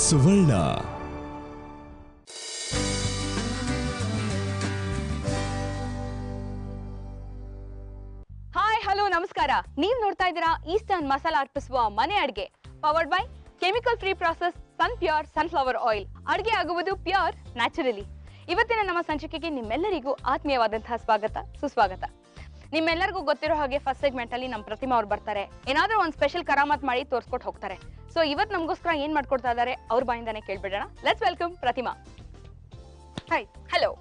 ಸುವರ್ಣ. Hi hello ನಮಸ್ಕಾರ. ನೀವು ನೋಡ್ತಾ ಇದ್ದೀರಾ ಈಸ್ಟರ್ನ್ ಮಸಾಲಾ ಅರ್ಪಿಸುವ ಮನೆ ಅಡುಗೆ, powered by chemical free process Sun Pure sunflower oil. ಅಡುಗೆ ಆಗುವುದು ಪ್ಯೂರ್ ನ್ಯಾಚುರಲಿ. ಇವತ್ತಿನ ನಮ್ಮ ಸಂಚಿಕೆಗೆ ನಿಮ್ಮೆಲ್ಲರಿಗೂ ಆತ್ಮೀಯವಾದಂತಹ ಸ್ವಾಗತ, ಸುಸ್ವಾಗತ. ನಿಮ್ಮೆಲ್ಲರಿಗೂ ಗೊತ್ತಿರೋ ಹಾಗೆ ಫಸ್ಟ್ ಸೆಗ್ಮೆಂಟ್ ಅಲ್ಲಿ ನಮ್ಮ ಪ್ರತಿಮಾ ಅವ್ರು ಬರ್ತಾರೆ, ಏನಾದ್ರೂ ಒಂದು ಸ್ಪೆಷಲ್ ಕರಾಮತ್ ಮಾಡಿ ತೋರಿಸ್ಕೊಟ್ಟು ಹೋಗ್ತಾರೆ. ಸೊ ಇವತ್ತು ನಮಗೋಸ್ಕರ ಏನ್ ಮಾಡ್ಕೊಡ್ತಾ ಇದ್ದಾರೆ ಅವ್ರ ಬಾಯಿಂದಾನೆ ಕೇಳ್ಬಿಡೋಣ. Let's welcome Pratima. Hi, hello,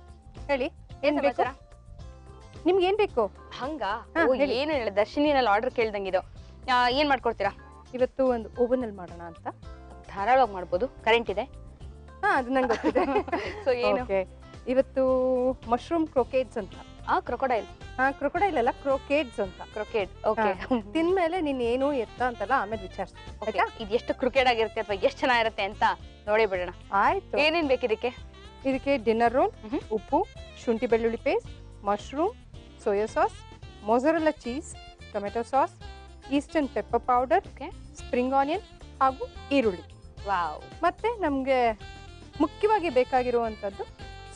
ಹೇಳಿ. ಏನ್ ಬೇಕು? ನಿಮ್ಗೆ ಏನ್ ಬೇಕು? ಹಂಗ ಏನು ಹೇಳಿ, ದರ್ಶಿನಿನಲ್ಲಿ ಆರ್ಡರ್ ಕೇಳ್ದಂಗಿದು. ಏನ್ ಮಾಡ್ಕೊಡ್ತೀರಾ? ಇವತ್ತು ಒಂದು ಓವನ್ ಅಲ್ಲಿ ಮಾಡೋಣ ಅಂತ. ಧಾರಾಳವಾಗಿ ಮಾಡ್ಬೋದು, ಕರೆಂಟ್ ಇದೆ. ಅದು ನಂಗೆ ಗೊತ್ತಿದೆ. ಸೊ ಏನು ಇವತ್ತು ಮಶ್ರೂಮ್ ಕ್ರೋಕೇಟ್ಸ್ ಅಂತ. ಕ್ರೊಕೊಡೈಲ್. ಕ್ರೊಕೊಡೈಲ್ ಅಲ್ಲ, ಕ್ರೋಕೇಟ್ಸ್ ಅಂತ. ಕ್ರೊಕೇಟ್. ಓಕೆ. ತಿಂದ್ಮೇಲೆ ನೀನ್ ಏನು ಎತ್ತ ಅಂತಲ್ಲ ಆಮೇಲೆ ವಿಚಾರಿಸ್ತೀನಿ. ಆಯ್ತಾ? ಇದು ಎಷ್ಟು ಕ್ರಿಕೆಟ್ ಆಗಿರುತ್ತೆ ಅಥವಾ ಎಷ್ಟು ಚೆನ್ನಾಗಿರುತ್ತೆ ಅಂತ ನೋಡಿ ಬಿಡೋಣ. ಆಯ್ತು. ಏನೇನ್ ಬೇಕಿದಕ್ಕೆ? ಇದಕ್ಕೆ ಡಿನ್ನರ್ ರೋಲ್, ಉಪ್ಪು, ಶುಂಠಿ ಬೆಳ್ಳುಳ್ಳಿ paste, mushroom, soya sauce, mozzarella cheese, tomato sauce, Eastern pepper powder, spring onion ಹಾಗೂ ಈರುಳ್ಳಿ. ವಾವ್. ಮತ್ತೆ ನಮ್ಗೆ ಮುಖ್ಯವಾಗಿ ಬೇಕಾಗಿರುವಂತದ್ದು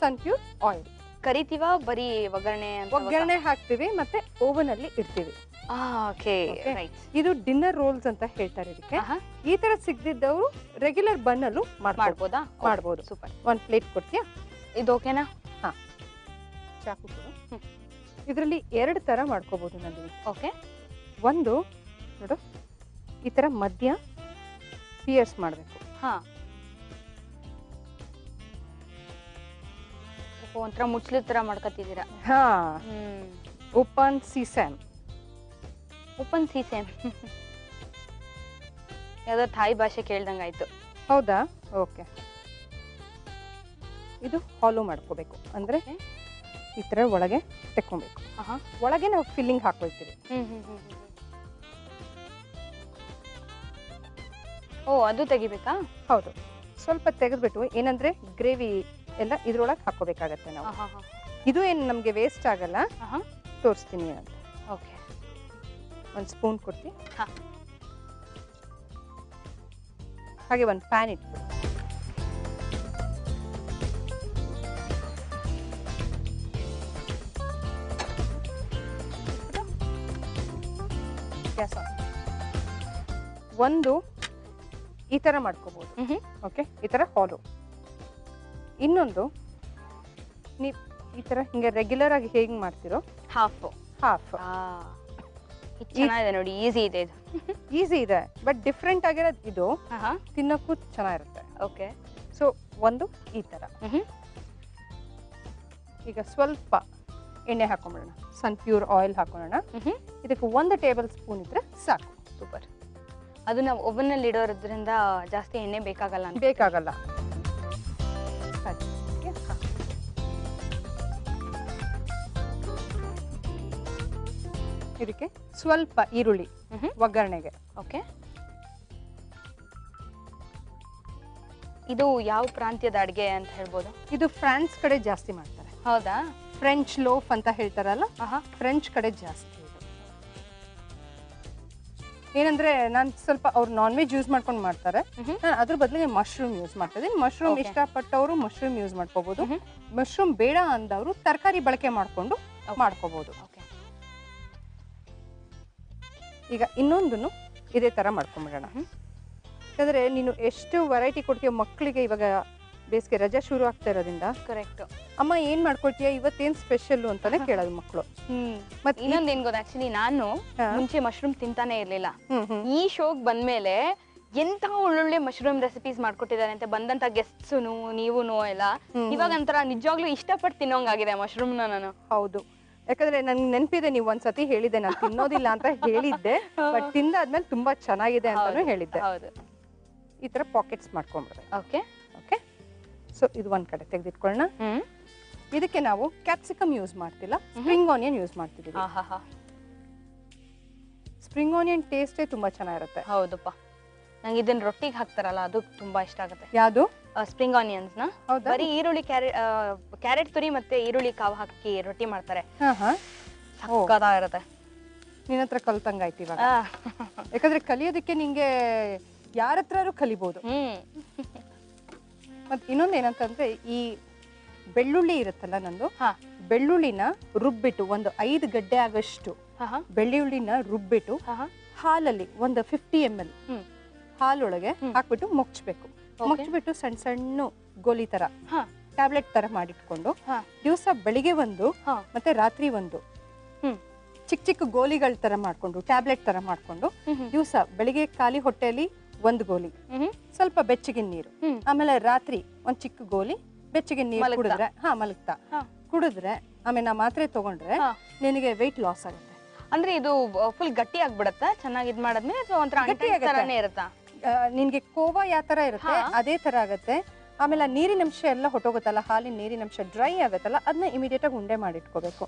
ಸನ್ ಪ್ಯೂರ್ ಆಯಿಲ್. ಕರಿತೀವಾ ಬರೀ ಒಗ್ಗರಣೆ? ಒಗ್ಗರಣೆ ಹಾಕ್ತಿವಿ ಮತ್ತೆ ಓವನ್ ಅಲ್ಲಿ ಇಡ್ತೀವಿ. Okay, right. ಇದು ಡಿನ್ನರ್ ರೋಲ್ಸ್ ಅಂತ ಹೇಳ್ತಾರೆ ಇದಕ್ಕೆ. ಈ ತರ ಸಿಗದಿದ್ದವರು ರೆಗ್ಯುಲರ್ ಬನ್ ಅಲ್ಲೂ ಮಾಡ್ಬೋದಾ? ಮಾಡ್ಬೋದು. ಸೂಪರ್. ಒಂದ್ ಪ್ಲೇಟ್ ಕೊಡ್ತೀಯಾ? ಇದು ಓಕೆನಾ? ಹಾ, ಚಾಕು ಕೊಡು. ಇದರಲ್ಲಿ ಎರಡು ತರ ಮಾಡ್ಕೋಬಹುದು ನಂದಿನಿ. ಓಕೆ. ಒಂದು ನೋಡು, ಈ ತರ ಮಧ್ಯ ಪಿಯರ್ಸ್ ಮಾಡಬೇಕು. ಹಾ, ಒಂಥರ ಮುಚ್ಚಲು ತರ ಮಾಡ್ಕೊತಿದ್ದೀರಾ. ಹಾ, ಓಪನ್ ಸೀಸಮ್. ಓಪನ್ ಸೀಸಮ್ ಯಾವ್ದೋ ಥಾಯ್ ಭಾಷೆ ಕೇಳ್ದಂಗಾಯ್ತು. ಹೌದಾ? ಓಕೆ. ಇದು ಹಾಲೋ ಮಾಡ್ಕೋಬೇಕು, ಅಂದ್ರೆ ಈ ತರ ಒಳಗೆ ತೆಕ್ಕೊಬೇಕು. ಒಳಗೆ ನಾವು ಫಿಲ್ಲಿಂಗ್ ಹಾಕೊಳ್ತೀವಿ. ಓ, ಅದು ತೆಗಿಬೇಕಾ? ಹೌದು, ಸ್ವಲ್ಪ ತೆಗೆದ್ಬಿಟ್ಟು ಏನಂದ್ರೆ ಗ್ರೇವಿ ಎಲ್ಲ ಇದ್ರೊಳಗೆ ಹಾಕೋಬೇಕಾಗತ್ತೆ ನಾವು. ಇದು ಏನು ನಮ್ಗೆ ವೇಸ್ಟ್ ಆಗಲ್ಲ, ತೋರಿಸ್ತೀನಿ ಅಂತ. ಓಕೆ. ಒಂದು ಸ್ಪೂನ್ ಕೊಡ್ತೀನಿ. ಹಾಗೆ ಒಂದು ಪ್ಯಾನ್ ಇಟ್ಬಿಟ್ಟು ಗ್ಯಾಸ್ ಆನ್. ಒಂದು ಈ ತರ ಮಾಡ್ಕೋಬಹುದು. ಓಕೆ, ಈ ತರ ಹಾಲು. ಇನ್ನೊಂದು ನೀವು ಈ ತರ ಹಿಂಗೆ ರೆಗ್ಯುಲರ್ ಆಗಿ ಹೇಗೆ ಮಾಡ್ತಿರೋ ಹಾಫ್. ಚೆನ್ನಾಗಿದೆ ನೋಡಿ, ಈಸಿ ಇದೆ ಇದು. ಈಸಿ ಇದೆ, ಬಟ್ ಡಿಫ್ರೆಂಟ್ ಆಗಿರೋದು ಇದು. ತಿನ್ನಕ್ಕೂ ಚೆನ್ನಾಗಿರುತ್ತೆ. ಓಕೆ. ಸೊ ಒಂದು ಈ ತರ. ಈಗ ಸ್ವಲ್ಪ ಎಣ್ಣೆ ಹಾಕೊಂಡ್ಬಿಡೋಣ, ಸನ್ ಪ್ಯೂರ್ ಆಯಿಲ್ ಹಾಕೋಣ. ಇದಕ್ಕೆ 1 ಟೇಬಲ್ ಸ್ಪೂನ್ ಇದ್ರೆ ಸಾಕು. ಸೂಪರ್. ಅದು ನಾವು ಓವನ್ ಅಲ್ಲಿ ಇಡೋದ್ರಿಂದ ಜಾಸ್ತಿ ಎಣ್ಣೆ ಬೇಕಾಗಲ್ಲ. ಬೇಕಾಗಲ್ಲ. ಇದಕ್ಕೆ ಸ್ವಲ್ಪ ಈರುಳ್ಳಿ ಒಗ್ಗರಣೆಗೆ. ಓಕೆ. ಇದು ಯಾವ ಪ್ರಾಂತ್ಯದ ಅಡಿಗೆ ಅಂತ ಹೇಳ್ಬೋದು? ಇದು ಫ್ರಾನ್ಸ್ ಕಡೆ ಜಾಸ್ತಿ ಮಾಡ್ತಾರೆ. ಹೌದಾ? ಫ್ರೆಂಚ್ ಲೋಫ್ ಅಂತ ಹೇಳ್ತಾರಲ್ಲ, ಫ್ರೆಂಚ್ ಕಡೆ ಜಾಸ್ತಿ. ಏನಂದ್ರೆ ನಾನು ಸ್ವಲ್ಪ ಅವ್ರು ನಾನ್ ವೆಜ್ ಯೂಸ್ ಮಾಡ್ಕೊಂಡು ಮಾಡ್ತಾರೆ, ನಾನು ಅದ್ರ ಬದಲಿಗೆ ಮಶ್ರೂಮ್ ಯೂಸ್ ಮಾಡ್ತಾ ಇದ್ದೀನಿ. ಮಶ್ರೂಮ್ ಇಷ್ಟಪಟ್ಟವರು ಮಶ್ರೂಮ್ ಯೂಸ್ ಮಾಡ್ಕೋಬಹುದು. ಮಶ್ರೂಮ್ ಬೇಡ ಅಂದವರು ತರಕಾರಿ ಬಳಕೆ ಮಾಡ್ಕೊಂಡು ಮಾಡ್ಕೋಬಹುದು. ಈಗ ಇನ್ನೊಂದನ್ನು ಇದೇ ತರ ಮಾಡ್ಕೊಂಡ್ಬಿಡೋಣ. ಯಾಕಂದ್ರೆ ನೀನು ಎಷ್ಟು ವೆರೈಟಿ ಕೊಡ್ತೀಯ ಮಕ್ಕಳಿಗೆ, ಇವಾಗ ಬೇಸಿಗೆ ರಜಾ ಶುರು ಆಗ್ತಾ ಇರೋದ್ರಿಂದ. ಕರೆಕ್ಟ್. ಅಮ್ಮ ಏನ್ ಮಾಡ್ಕೊಡ್ತೀಯ ಇವತ್ತೇನ್ ಸ್ಪೆಷಲ್ ಅಂತಾನೆ ಕೇಳೋದು ಮಕ್ಕಳು. ಮತ್ತೆ ಇನ್ನೊಂದೇನ್ ಗೊತ್ತಾ, ಆಕ್ಚುಲಿ ನಾನು ಮುಂಚೆ ಮಶ್ರೂಮ್ ತಿಂತಾನೆ ಇರ್ಲಿಲ್ಲ. ಈ ಶೋಗ್ ಬಂದ್ಮೇಲೆ ಎಂತ ಒಳ್ಳೊಳ್ಳೆ ಮಶ್ರೂಮ್ ರೆಸಿಪೀಸ್ ಮಾಡ್ಕೊಟ್ಟಿದ್ದಾರೆ ಅಂತ ಬಂದಂತ ಗೆಸ್ಟ್ಸ್ ನೀವುನು ಎಲ್ಲ ಇವಾಗ ಒಂಥರ ನಿಜವಾಗ್ಲೂ ಇಷ್ಟಪಟ್ಟು ತಿನ್ನೋಂಗಾಗಿದೆ ಮಶ್ರೂಮ್ ನಾನು. ಹೌದು, ಯಾಕಂದ್ರೆ ನನ್ಗೆ ನೆನಪಿದೆ, ನೀವು ಒಂದ್ಸತಿ ಹೇಳಿದ್ದೆ ನಾನು ತಿನ್ನೋದಿಲ್ಲ ಅಂತ ಹೇಳಿದ್ದೆ, ಬಟ್ ತಿಂದಾದ್ಮೇಲೆ ತುಂಬಾ ಚೆನ್ನಾಗಿದೆ ಅಂತಾನು ಹೇಳಿದ್ದೆ. ಹೌದು. ಈ ತರ ಪಾಕೆಟ್ಸ್ ಮಾಡ್ಕೊಂಡ್ಬಿಡ್ರೆ. ಓಕೆ. ಓಕೆ, ಸೊ ಇದು ಒಂದ್ ಕಡೆ ತೆಗೆದಿಟ್ಕೊಳ್ಳೋಣ. ಇದಕ್ಕೆ ನಾವು ಕ್ಯಾಪ್ಸಿಕಮ್ ಯೂಸ್ ಮಾಡ್ತಿಲ್ಲ, ಸ್ಪ್ರಿಂಗ್ ಆನಿಯನ್ ಯೂಸ್ ಮಾಡ್ತಿದ್ದೀವಿ. ಸ್ಪ್ರಿಂಗ್ ಆನಿಯನ್ ಟೇಸ್ಟೇ ತುಂಬಾ ಚೆನ್ನಾಗಿರುತ್ತೆ. ಹೌದಪ್ಪ, ನಂಗೆ ಇದನ್ನ ರೊಟ್ಟಿಗೆ ಹಾಕ್ತಾರಲ್ಲ ಅದು ತುಂಬಾ ಇಷ್ಟ ಆಗುತ್ತೆ. ಯಾವುದು? ಸ್ಪ್ರಿಂಗ್ ಆನಿಯನ್ಸ್ ನ ಬರೀ ಈರುಳ್ಳಿ ಕ್ಯಾರೆಟ್ ತುರಿ ಮತ್ತೆ ಈರುಳ್ಳಿ ಕಾವು ಹಾಕಿ ರೊಟ್ಟಿ ಮಾಡ್ತಾರೆ. ಸಕ್ಕತ್ತಾಗಿರುತ್ತೆ. ನಿನ್ನ ಹತ್ರ ಕಲ್ತಂಗಾಯ್ತು ಇವಾಗ. ಯಾಕಂದ್ರೆ ಕಲಿಯೋದಕ್ಕೆ ನಿಂಗೆ ಯಾರ ಹತ್ರ ಕಲಿಬಹುದು. ಮತ್ತೆ ಇನ್ನೊಂದು ಏನಂತಂದ್ರೆ ಈ ಬೆಳ್ಳುಳ್ಳಿ ಇರುತ್ತಲ್ಲ ನಂದು, ಬೆಳ್ಳುಳ್ಳಿನ ರುಬ್ಬಿಟ್ಟು ಒಂದು 5 ಗಡ್ಡೆ ಆಗಷ್ಟು ಬೆಳ್ಳುಳ್ಳಿನ ರುಬ್ಬಿಟ್ಟು ಹಾಲಲ್ಲಿ ಒಂದು 50 ml ಹಾಲೊಳಗೆ ಹಾಕ್ಬಿಟ್ಟು ಮುಚ್ಚಿಬಿಟ್ಟು ಸಣ್ಣ ಸಣ್ಣ ಗೋಲಿ ತರ ಟ್ಯಾಬ್ಲೆಟ್ ತರ ಮಾಡಿಟ್ಕೊಂಡು ದಿವಸ ಬೆಳಿಗ್ಗೆ ಒಂದು ಮತ್ತೆ ರಾತ್ರಿ ಒಂದು ಚಿಕ್ಕ ಚಿಕ್ಕ ಗೋಲಿಗಳ ತರ ಮಾಡ್ಕೊಂಡು ಟ್ಯಾಬ್ಲೆಟ್ ತರ ಮಾಡ್ಕೊಂಡು ದಿವಸ ಬೆಳಿಗ್ಗೆ ಖಾಲಿ ಹೊಟ್ಟೆಯಲ್ಲಿ 1 ಗೋಲಿ, ಸ್ವಲ್ಪ ಬೆಚ್ಚಗಿನ ನೀರು, ಆಮೇಲೆ ರಾತ್ರಿ ಒಂದ್ ಚಿಕ್ಕ ಗೋಲಿ ಬೆಚ್ಚಗಿನ ನೀರು ಕುಡಿದ್ರೆ ಮಲಗ್ತಾ ಕುಡಿದ್ರೆ ಆಮೇಲೆ ನಾ ಮಾತ್ರೆ ತಗೊಂಡ್ರೆ ನಿನಗೆ ವೆಯ್ಟ್ ಲಾಸ್ ಆಗುತ್ತೆ. ಅಂದ್ರೆ ಇದು ಫುಲ್ ಗಟ್ಟಿ ಆಗ್ಬಿಡತ್ತಾ ಚೆನ್ನಾಗಿ ಇದ್ ಮಾಡಾದ್ಮೇಲೆ ಅಥವಾ ಒಂಥರ ಗಟ್ಟಿ ತರಾನೇ ಇರುತ್ತಾ? ನಿನ್ಗೆ ಕೋವಾ ಯಾವ ತರ ಇರುತ್ತೆ ಅದೇ ತರ ಆಗತ್ತೆ. ಆಮೇಲೆ ನೀರಿನ ಅಂಶ ಎಲ್ಲ ಹೊಟ್ಟೋಗುತ್ತಲ್ಲ, ಹಾಲಿನ ನೀರಿನ ಅಂಶ ಡ್ರೈ ಆಗುತ್ತಲ್ಲ, ಅದನ್ನ ಇಮಿಡಿಯೇಟ್ ಆಗಿ ಉಂಡೆ ಮಾಡಿ ಇಟ್ಕೋಬೇಕು.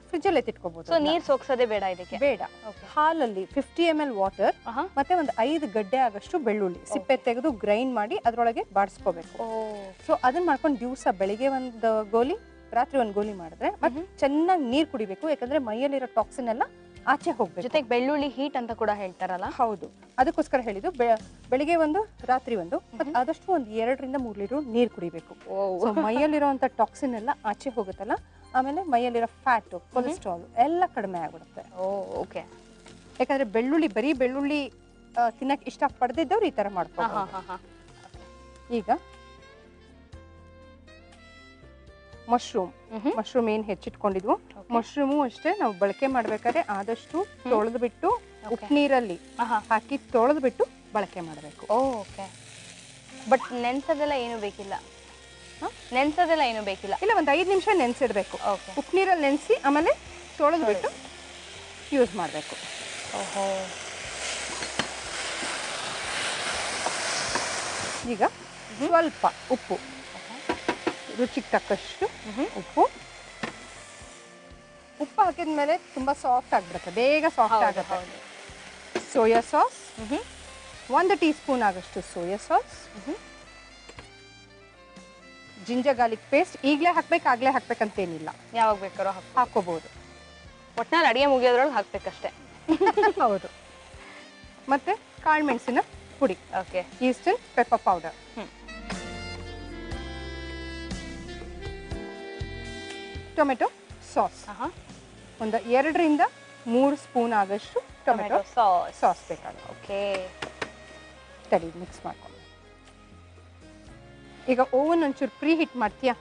ಫ್ರಿಜ್ ಅಲ್ಲಿ ಎತ್ತಿಟ್ಕೋಬಹುದು. ಸೊ ನೀರ್ ಸೋಕ್ಸೋದೇ ಬೇಡ ಇದಕ್ಕೆ? ಬೇಡ. ಹಾಲಲ್ಲಿ 50 ml ವಾಟರ್ ಮತ್ತೆ ಒಂದು 5 ಗಡ್ಡೆ ಆಗಷ್ಟು ಬೆಳ್ಳುಳ್ಳಿ ಸಿಪ್ಪೆ ತೆಗೆದು ಗ್ರೈಂಡ್ ಮಾಡಿ ಅದ್ರೊಳಗೆ ಬಾಡಿಸ್ಕೋಬೇಕು. ಸೊ ಅದನ್ನ ಮಾಡ್ಕೊಂಡು ದಿವಸ ಬೆಳಿಗ್ಗೆ ಒಂದು ಗೋಲಿ ರಾತ್ರಿ 1 ಗೋಲಿ ಮಾಡಿದ್ರೆ ಮತ್ತೆ ಚೆನ್ನಾಗಿ ನೀರ್ ಕುಡಿಬೇಕು. ಯಾಕಂದ್ರೆ ಮೈಯಲ್ಲಿರೋ ಟಾಕ್ಸಿನ್ ಎಲ್ಲ ಆಚೆ ಹೋಗ್ಬೇಕು. ಜೊತೆಗೆ ಬೆಳ್ಳುಳ್ಳಿ ಹೀಟ್ ಅಂತ ಕೂಡ ಹೇಳ್ತಾರಲ್ಲ? ಹೌದು, ಅದಕ್ಕೋಸ್ಕರ ಹೇಳಿದ್ದು ಬೆಳಿಗ್ಗೆ ಒಂದು ರಾತ್ರಿ ಒಂದು ಆದಷ್ಟು ಒಂದು 2 ರಿಂದ 3 ಲೀಟರ್ ನೀರ್ ಕುಡಿಬೇಕು. ಮೈಯಲ್ಲಿರುವಂತ ಟಾಕ್ಸಿನ್ ಎಲ್ಲ ಆಚೆ ಹೋಗುತ್ತಲ್ಲ, ಆಮೇಲೆ ಮೈಯಲ್ಲಿರೋ ಫ್ಯಾಟ್ ಕೊಲೆಸ್ಟ್ರಾಲ್ ಎಲ್ಲ ಕಡಿಮೆ ಆಗ್ಬಿಡುತ್ತೆ. ಓಕೆ. ಯಾಕಂದ್ರೆ ಬರೀ ಬೆಳ್ಳುಳ್ಳಿ ತಿನ್ನಕ್ ಇಷ್ಟ ಪಡೆದಿದ್ದವ್ರು ಈ ತರ ಮಾಡ್ಕೊಂಡು. ಈಗ ಮಶ್ರೂಮ್ ಏನ್ ಹೆಚ್ಚಿಟ್ಕೊಂಡಿದ್ವು, ಮಶ್ರೂಮು ಅಷ್ಟೇ ನಾವು ಬಳಕೆ ಮಾಡ್ಬೇಕಾದ್ರೆ ಆದಷ್ಟು ತೊಳೆದು ಬಿಟ್ಟು ಉಪ್ಪು ನೀರಲ್ಲಿ ಹಾಕಿ ತೊಳೆದು ಬಿಟ್ಟು ಬಳಕೆ ಮಾಡಬೇಕು. ಬಟ್ ನೆನ್ಸೋದೆಲ್ಲ ಏನು ಬೇಕಿಲ್ಲ? ಇಲ್ಲ, ಒಂದು 5 ನಿಮಿಷ ನೆನ್ಸಿಡ್ಬೇಕು. ಉಪ್ಪು ನೀರಲ್ಲಿ ನೆನೆಸಿ ಆಮೇಲೆ ತೊಳೆದು ಬಿಟ್ಟು ಯೂಸ್ ಮಾಡಬೇಕು. ಈಗ ಸ್ವಲ್ಪ ಉಪ್ಪು, ರುಚಿಗೆ ತಕ್ಕಷ್ಟು ಉಪ್ಪು ಹಾಕಿದ್ಮೇಲೆ ತುಂಬಾ ಸಾಫ್ಟ್ ಆಗ್ಬಿಡುತ್ತೆ, ಬೇಗ ಸಾಫ್ಟ್ ಆಗುತ್ತೆ. ಸೋಯಾ ಸಾಸ್ 1 ಟೀ ಸ್ಪೂನ್ ಆಗಷ್ಟು soya sauce, ginger garlic paste ಈಗಲೇ ಆಗ್ಲೇ ಹಾಕ್ಬೇಕಂತೇನಿಲ್ಲ, ಯಾವಾಗ ಬೇಕಾದ್ರೂ ಹಾಕೋಬಹುದು. ಒಟ್ನಲ್ಲಿ ಅಡಿಗೆ ಮುಗಿಯೋದ್ರೊಳಗೆ ಹಾಕ್ಬೇಕಷ್ಟೇ. ಹೌದು. ಮತ್ತೆ ಕಾಳು ಮೆಣಸಿನ ಪುಡಿ, eastern pepper powder, tomato sauce ಒಂದು 2 ರಿಂದ 3 ಸ್ಪೂನ್ ಆಗಷ್ಟು ಟೊಮೆಟೊ ಸಾಸ್ ಬೇಕಾಗುತ್ತೆ. ತಡಿ ಮಿಕ್ಸ್ ಮಾಡ್ಕೊಂಡು ಈಗ ಓವನ್ ಒಂಚೂರು ಪ್ರೀ ಹೀಟ್ ಮಾಡ್ತೀಯಾ?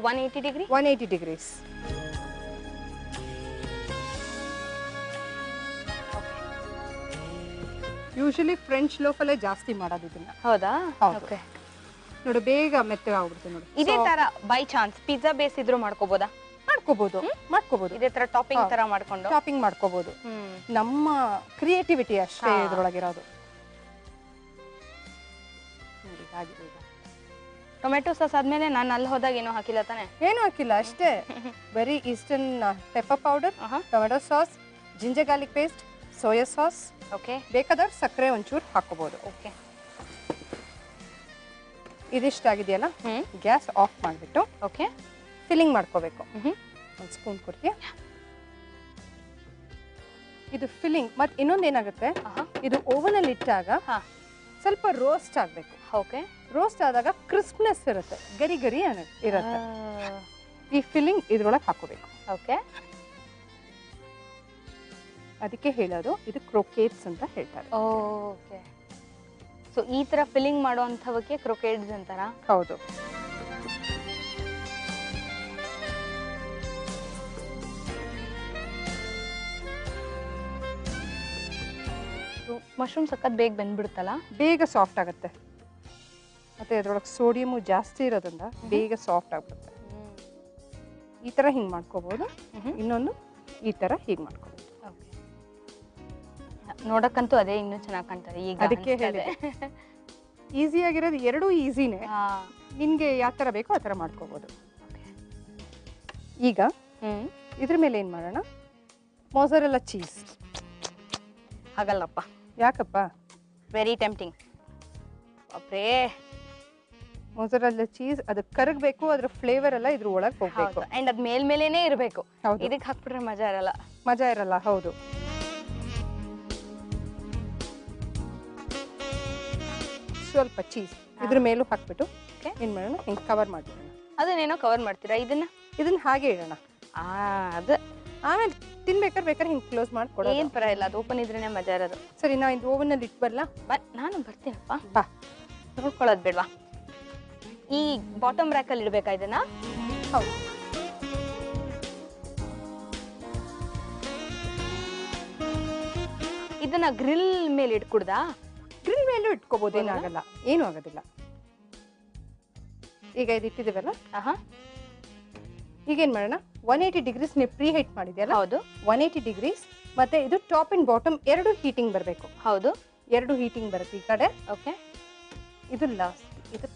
180 ಡಿಗ್ರೀಸ್. ಯೂಶಲಿ ಫ್ರೆಂಚ್ ಲೋಫ್ ಅಲ್ಲೇ ಜಾಸ್ತಿ ಮಾಡೋದು ಇದನ್ನ. ಹೌದಾ? ನೋಡು ಬೇಗ ಮೆತ್ತಗೆ ಆಗ್ಬಿಡುತ್ತೆ. ನೋಡಿ ಇದೇ ತರ ಬೈ ಚಾನ್ಸ್ ಪಿಜ್ಜಾ ಬೇಸ್ ಇದ್ರೂ ಮಾಡ್ಕೋಬೋದಾ? ಮಾಡ್ಕೋಬಹುದು. ಇದೇ ತರ ಟಾಪಿಂಗ್ ತರ ಮಾಡ್ಕೋಬಹುದು. ನಮ್ಮ ಕ್ರಿಯೇಟಿವಿಟಿ ಅಷ್ಟೇ ಇದ್ರೊಳಗಿರೋದು. ಟೊಮೆಟೊ ಸಾಸ್ ಆದ್ಮೇಲೆ ನಾನು ಅಲ್ಲಿ ಹೋದಾಗ ಏನೋ ಹಾಕಿಲ್ಲ ತಾನೆ? ಏನು ಹಾಕಿಲ್ಲ, ಅಷ್ಟೇ ಬರೀ eastern pepper powder, tomato sauce, ginger garlic paste, soya sauce. ಬೇಕಾದ್ರೆ ಸಕ್ಕರೆ ಒಂಚೂರು ಹಾಕೋಬಹುದು. ಇದಿಷ್ಟಾಗಿದೆಯಲ್ಲ, ಗ್ಯಾಸ್ ಆಫ್ ಮಾಡಿಬಿಟ್ಟು ಫಿಲ್ಲಿಂಗ್ ಮಾಡ್ಕೋಬೇಕು. 1 ಸ್ಪೂನ್ ಕೊಡ್ತೀಯ? ಇದು ಫಿಲ್ಲಿಂಗ್. ಮತ್ತೆ ಇನ್ನೊಂದು ಏನಾಗುತ್ತೆ, ಇದು ಓವನ್ ಅಲ್ಲಿ ಇಟ್ಟಾಗ ಸ್ವಲ್ಪ ರೋಸ್ಟ್ ಆಗ್ಬೇಕು. ರೋಸ್ಟ್ ಆದಾಗ ಕ್ರಿಸ್ಪ್ನೆಸ್ ಇರುತ್ತೆ, ಗರಿ ಇರುತ್ತೆ. ಈ ಫಿಲ್ಲಿಂಗ್ ಇದ್ರೊಳಗೆ ಹಾಕೋಬೇಕು. ಅದಕ್ಕೆ ಹೇಳೋದು ಇದು ಕ್ರೋಕೇಟ್ಸ್ ಅಂತ ಹೇಳ್ತಾರೆ. ಸೊ ಈ ತರ ಫಿಲ್ಲಿಂಗ್ ಮಾಡುವಂತವಕ್ಕೆ ಕ್ರೋಕೇಟ್ಸ್ ಅಂತಾರ? ಹೌದು. ಮಶ್ರೂಮ್ ಸಖತ್ ಬೇಗ ಬೆಂದ್ಬಿಡುತ್ತಲ್ಲ? ಬೇಗ ಸಾಫ್ಟ್ ಆಗುತ್ತೆ. ಮತ್ತೆ ಅದ್ರೊಳಗೆ ಸೋಡಿಯಮು ಜಾಸ್ತಿ ಇರೋದ್ರಿಂದ ಬೇಗ ಸಾಫ್ಟ್ ಆಗ್ಬಿಡುತ್ತೆ. ಈ ತರ ಹಿಂಗ್ ಮಾಡ್ಕೋಬಹುದು. ಇನ್ನೊಂದು ಈ ತರ ಹೀಗೆ ಮಾಡ್ಕೋಬಹುದು. ನೋಡಕ್ಕಂತೂ ಅದೇ ಇನ್ನೂ ಚೆನ್ನಾಗಿ ಕಾಣ್ತದೆ. ಈಗ ಅದಕ್ಕೆ ಹೇಳಿದೆ ಈಸಿ ಆಗಿರೋದು, ಎರಡೂ ಈಸಿನೇ. ನಿನ್ಗೆ ಯಾವ ತರ ಬೇಕೋ ಆ ತರ ಮಾಡ್ಕೋಬಹುದು. ಈಗ ಇದ್ರ ಮೇಲೆ ಏನ್ ಮಾಡೋಣ, ಮೊಸರೆಲ್ಲ ಚೀಸ್. ಆಗಲ್ಲಪ್ಪ. ಯಾಕಪ್ಪ? Very tempting. ಅಪ್ರೇ, ಮೊಸರೆಲ್ಲ ಚೀಸ್ ಅದು ಕರಗಬೇಕು, ಅದ್ರ ಫ್ಲೇವರ್ ಎಲ್ಲ ಇದ್ರ ಒಳಗೆ ಹೋಗ್ಬೇಕು. ಅಂಡ್ ಅದ್ ಮೇಲ್ಮೇಲೆನೇ ಇರಬೇಕು. ಇದಕ್ಕೆ ಹಾಕ್ಬಿಟ್ರೆ ಮಜಾ ಇರಲ್ಲ. ಹೌದು. ಸ್ವಲ್ಪ ಚೀಸ್ ಇದ್ರ ಮೇಲೂ ಹಾಕ್ಬಿಟ್ಟು ಏನ್ ಮಾಡೋಣ ಹಿಂಗೆ ಕವರ್ ಮಾಡಿಬಿಡೋಣ. ಅದನ್ನೇನೋ ಕವರ್ ಮಾಡ್ತೀರಾ ಇದನ್ನ ಹಾಗೆ ಇಡೋಣ. ಅದು ಆಮೇಲೆ ಬೇಕಾದ್ರೆ ಹಿಂಗೆ ಕ್ಲೋಸ್ ಮಾಡಿ ಕೊಡೋಣ. ಏನ್ ಪರವಾಗಿಲ್ಲ, ಅದು ಓಪನ್ ಇದ್ರೇನೆ ಮಜಾ ಇರೋದು. ಸರಿ, ನಾ ಇದು ಓವನ್ ಅಲ್ಲಿ ಇಟ್ಬರ್ಲಾ? ನಾನು ಬರ್ತೀನಪ್ಪ. ಬಾ, ನೋಡ್ಕೊಳ್ಳೋದು ಬೇಡವಾ? ಈ ಬಾಟಮ್ ರ್ಯಾಕ್ ಅಲ್ಲಿ ಇಡ್ಬೇಕಾ ಇದನ್ನ? ಹೌದು. ಇದನ್ನ ಗ್ರಿಲ್ ಮೇಲೆ ಇಟ್ಕೊಡ್ದಾ? ಗ್ರಿಲ್ ಮೇಲೂ ಇಟ್ಕೋಬಹುದು, ಏನಾಗಲ್ಲ, ಏನು ಆಗೋದಿಲ್ಲ. ಈಗ ಇದು ಇಟ್ಟಿದ್ದೀವಲ್ಲ, ಈಗ ಏನ್ ಮಾಡೋಣ, 180 ಡಿಗ್ರೀಸ್ ನೀವು ಪ್ರೀ ಹೀಟ್ ಮಾಡಿದ್ಯಲ್ಲ? ಹೌದು. 180 ಡಿಗ್ರೀಸ್ ಮತ್ತೆ ಇದು ಟಾಪ್ ಅಂಡ್ ಬಾಟಮ್ ಎರಡು ಹೀಟಿಂಗ್ ಬರಬೇಕು. ಹೌದು, ಎರಡು ಹೀಟಿಂಗ್ ಬರುತ್ತೆ ಈ ಕಡೆ. ಓಕೆ, ಇದು ಲಾಸ್ಟ್, ಇದು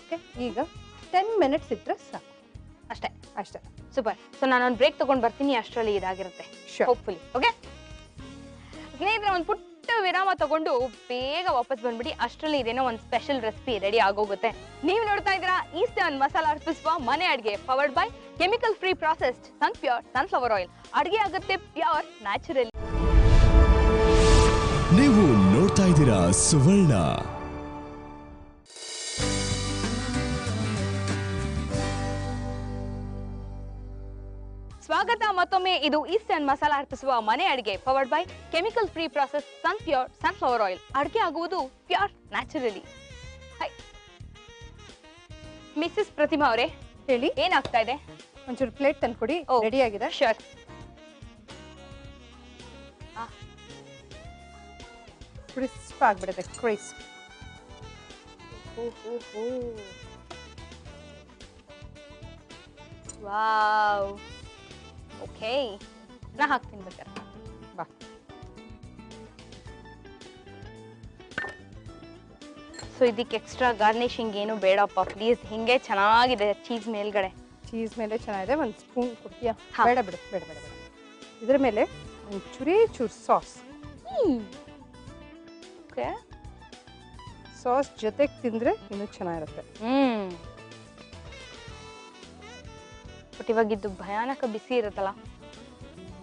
ಓಕೆ. ಈಗ 10 ಮಿನಿಟ್ಸ್ ಇದ್ರೆ ಸಾಕು, ಅಷ್ಟೇ. ಅಷ್ಟೇ, ಸೂಪರ್. ಸೊ ನಾನು ಬ್ರೇಕ್ ತಗೊಂಡ್ ಬರ್ತೀನಿ, ಅಷ್ಟರಲ್ಲಿ ಇದಾಗಿರುತ್ತೆ ಹೋಪ್ಫುಲಿ. ಓಕೆ ಸ್ನೇಹಿತರೆ, ಒಂದು ಪುಟ್ಟ ವಿರಾಮ ತಗೊಂಡು ಬೇಗ ವಾಪಸ್ ಬಂದ್ಬಿಡಿ. ಅಷ್ಟರಲ್ಲಿ ಇದೇನೋ ಒಂದು ಸ್ಪೆಷಲ್ ರೆಸಿಪಿ ರೆಡಿ ಆಗೋಗುತ್ತೆ. ನೀವು ನೋಡ್ತಾ ಇದ್ದೀರಾ ಈಸ್ಟರ್ನ್ ಮಸಾಲಾ ಅರ್ಪಿಸುವ ಮನೆ ಅಡಿಗೆ, powered by chemical free processed pure sunflower oil. ಅಡಿಗೆ ಆಗುತ್ತೆ ಪ್ಯೂರ್ ನ್ಯಾಚುರಲ್. ನೀವು ನೋಡ್ತಾ ಇದ್ದೀರಾ ಸುವರ್ಣ. ಸ್ವಾಗತ ಮತ್ತೊಮ್ಮೆ. ಇದು ಈಸ್ಟರ್ನ್ ಮಸಾಲಾ ಅರ್ಪಿಸುವ ಮನೆ ಅಡಿಗೆ, powered by chemical free process pure sunflower oil. ಅಡಿಗೆ ಆಗುವುದು ಪ್ಯೂರ್ ನ್ಯಾಚುರಲಿ. ಮಿಸಸ್ ಪ್ರತಿಮಾ ಅವರೇ, ಹೇಳಿ, ಏನಾಗ್ತಾ ಇದೆ? ಒಂಚೂರು ಪ್ಲೇಟ್ ತಂದ್ಕೊಡಿ. ರೆಡಿ ಆಗಿದೆ? ಶೋರ್. ಕ್ರಿಸ್ಪ್ ಆಗ್ಬಿಡುತ್ತೆ, ಕ್ರಿಸ್ಪ್. ವಾವ್, ಓಕೆ, ನಾ ಹಾಕ್ತೀನಿ ಬೇಕಾರೆ. ಬಾ. ಸೊ ಇದಕ್ಕೆ ಎಕ್ಸ್ಟ್ರಾ ಗಾರ್ನಿಶಿಂಗ್ ಏನು ಬೇಡಪ್ಪ ಪ್ಲೀಸ್, ಹಿಂಗೆ ಚೆನ್ನಾಗಿದೆ ಚೀಸ್ ಮೇಲ್ಗಡೆ. ಚೀಸ್ ಮೇಲೆ ಚೆನ್ನಾಗಿದೆ. ಒಂದು ಸ್ಪೂನ್ ಕೊಡ್ತೀಯಾ? ಬೇಡ ಬಿಡು, ಬೇಡ ಬೇಡ ಬೇಡ. ಇದ್ರ ಮೇಲೆ ಒಂದು ಚೂರು ಸಾಸ್. ಓಕೆ, ಸಾಸ್ ಜೊತೆಗೆ ತಿಂದ್ರೆ ಇನ್ನೂ ಚೆನ್ನಾಗಿರುತ್ತೆ. ಬಟ್ ಇವಾಗ ಇದು ಭಯಾನಕ ಬಿಸಿ ಇರುತ್ತಲ್ಲ.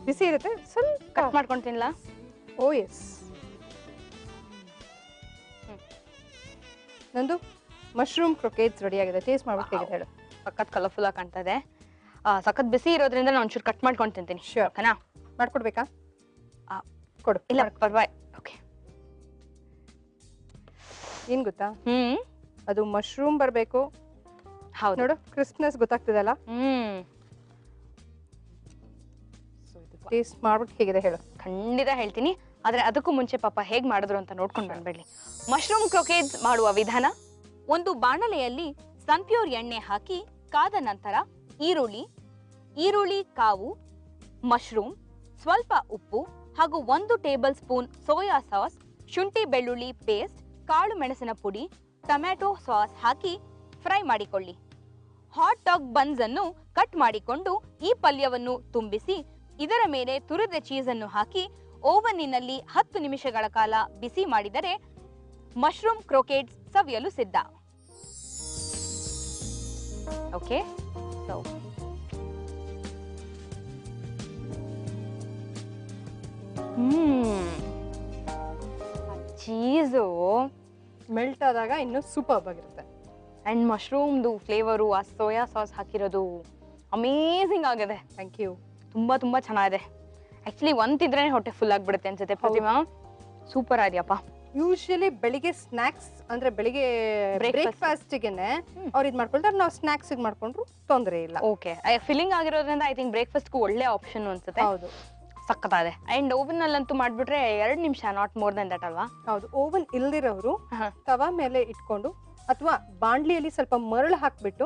ಬಿಸಿ ಇರುತ್ತೆ, ಸ್ವಲ್ಪ ಕಟ್ ಮಾಡ್ಕೊಂಡು ತಿನ್ಲಾ? ಓ ಎಸ್. ನಂದು ಮಶ್ರೂಮ್ ಕ್ರೊಕೇಟ್ಸ್ ರೆಡಿ ಆಗಿದೆ. ಟೇಸ್ಟ್ ಮಾಡ್ಬಿಟ್ಟು ಹೇಗಿದೆ ಹೇಳು. ಸಖತ್ ಕಲರ್ಫುಲ್ ಆಗಿ ಕಾಣ್ತಾ ಇದೆ. ಸಖತ್ ಬಿಸಿ ಇರೋದ್ರಿಂದ ನಾನು ಒಂಚೂರು ಕಟ್ ಮಾಡ್ಕೊಂಡು ತಿಂತೀನಿ. ಶ್ಯೂರ್. ಓಕೆನಾ? ಮಾಡ್ಕೊಡ್ಬೇಕಾ? ಕೊಡು. ಇಲ್ಲ ಪರ್ವಾಯ್. ಓಕೆ, ಏನ್ ಗೊತ್ತಾ, ಅದು ಮಶ್ರೂಮ್ ಬರಬೇಕು. ಹೌದು ನೋಡು, ಕ್ರಿಸ್ಪ್ನೆಸ್ ಗೊತ್ತಾಗ್ತಿದಲ್ಲ. ಟೇಸ್ಟ್ ಮಾಡ್ಬಿಟ್ಟು ಹೇಗಿದೆ ಹೇಳು. ಖಂಡಿತ ಹೇಳ್ತೀನಿ, ಆದ್ರೆ ಅದಕ್ಕೂ ಮುಂಚೆ ಪಾಪ ಹೇಗ್ ಮಾಡಿದ್ರು ಅಂತ ನೋಡ್ಕೊಂಡು ಬಂದ್ಬಿಡ್ಲಿ. ಮಶ್ರೂಮ್ ಕ್ರೊಕೇಟ್ಸ್ ಮಾಡುವ ವಿಧಾನ: ಒಂದು ಬಾಣಲೆಯಲ್ಲಿ ಸನ್ಪ್ಯೂರ್ ಎಣ್ಣೆ ಹಾಕಿ ಕಾದ ನಂತರ ಈರುಳ್ಳಿ ಕಾವು, ಮಶ್ರೂಮ್, ಸ್ವಲ್ಪ ಉಪ್ಪು ಹಾಗೂ 1 ಟೇಬಲ್ ಸ್ಪೂನ್ ಸೋಯಾ ಸಾಸ್, ಶುಂಠಿ ಬೆಳ್ಳುಳ್ಳಿ ಪೇಸ್ಟ್, ಕಾಳು ಮೆಣಸಿನ ಪುಡಿ, ಟೊಮ್ಯಾಟೊ ಸಾಸ್ ಹಾಕಿ ಫ್ರೈ ಮಾಡಿಕೊಳ್ಳಿ. ಹಾಟ್ ಡಾಗ್ ಬನ್ಸ್ ಅನ್ನು ಕಟ್ ಮಾಡಿಕೊಂಡು ಈ ಪಲ್ಯವನ್ನು ತುಂಬಿಸಿ ಇದರ ಮೇಲೆ ತುರಿದ ಚೀಸ್ ಅನ್ನು ಹಾಕಿ ಓವನ್ನಿನಲ್ಲಿ 10 ನಿಮಿಷಗಳ ಕಾಲ ಬಿಸಿ ಮಾಡಿದರೆ ಮಶ್ರೂಮ್ ಕ್ರೊಕೇಟ್ಸ್ ಸವಿಯಲು ಸಿದ್ಧ. ಓಕೆ, ಸೊ ಚೀಸು ಮೆಲ್ಟ್ ಆದಾಗ ಇನ್ನೂ ಸೂಪರ್ ಆಗಿರುತ್ತೆ. ಅಂಡ್ ಮಶ್ರೂಮ್ದು ಫ್ಲೇವರು, ಆ ಸೋಯಾ ಸಾಸ್ ಹಾಕಿರೋದು ಅಮೇಝಿಂಗ್ ಆಗಿದೆ. Thank you. ತುಂಬಾ ಚೆನ್ನಾಗಿದೆ. ಆಕ್ಚುಲಿ ಒಂದಿದ್ರೆ ಹೊಟ್ಟೆ ಫುಲ್ ಆಗ್ಬಿಡುತ್ತೆ ಅನ್ಸುತ್ತೆ. ಪ್ರತಿಮಾ, ಸೂಪರ್ ಆಗಿದೆಯಪ್ಪ. ಯೂಶಲಿ ಬೆಳಿಗ್ಗೆ ಸ್ನಾಕ್ಸ್ ಅಂದ್ರೆ ಬೆಳಿಗ್ಗೆ ಬ್ರೇಕ್ಫಾಸ್ಟ್ಗೆನೆ ಅವ್ರು ಇದು ಮಾಡ್ಕೊಳ್ತಾರೆ. ನಾವು ಸ್ನಾಕ್ಸ್ ಮಾಡ್ಕೊಂಡ್ರು ತೊಂದರೆ ಇಲ್ಲ. ಓಕೆ, ಫಿಲ್ಲಿಂಗ್ ಆಗಿರೋದ್ರಿಂದ ಐ ಥಿಂಕ್ ಬ್ರೇಕ್ಫಾಸ್ಟ್ಗೂ ಒಳ್ಳೆ ಆಪ್ಷನ್ ಅನ್ಸುತ್ತೆ. ಹೌದು, ಸಕ್ಕತ್ತಾಗಿದೆ. ಅಂಡ್ ಓವನ್ ಅಲ್ಲಂತೂ ಮಾಡ್ಬಿಟ್ರೆ 2 ನಿಮಿಷ, ನಾಟ್ ಮೋರ್ ದನ್ ದಟ್ ಅಲ್ವಾ? ಹೌದು. ಓವನ್ ಇಲ್ದಿರೋರು ತವಾ ಮೇಲೆ ಇಟ್ಕೊಂಡು ಅಥವಾ ಬಾಂಡ್ಲಿಯಲ್ಲಿ ಸ್ವಲ್ಪ ಮರಳು ಹಾಕ್ಬಿಟ್ಟು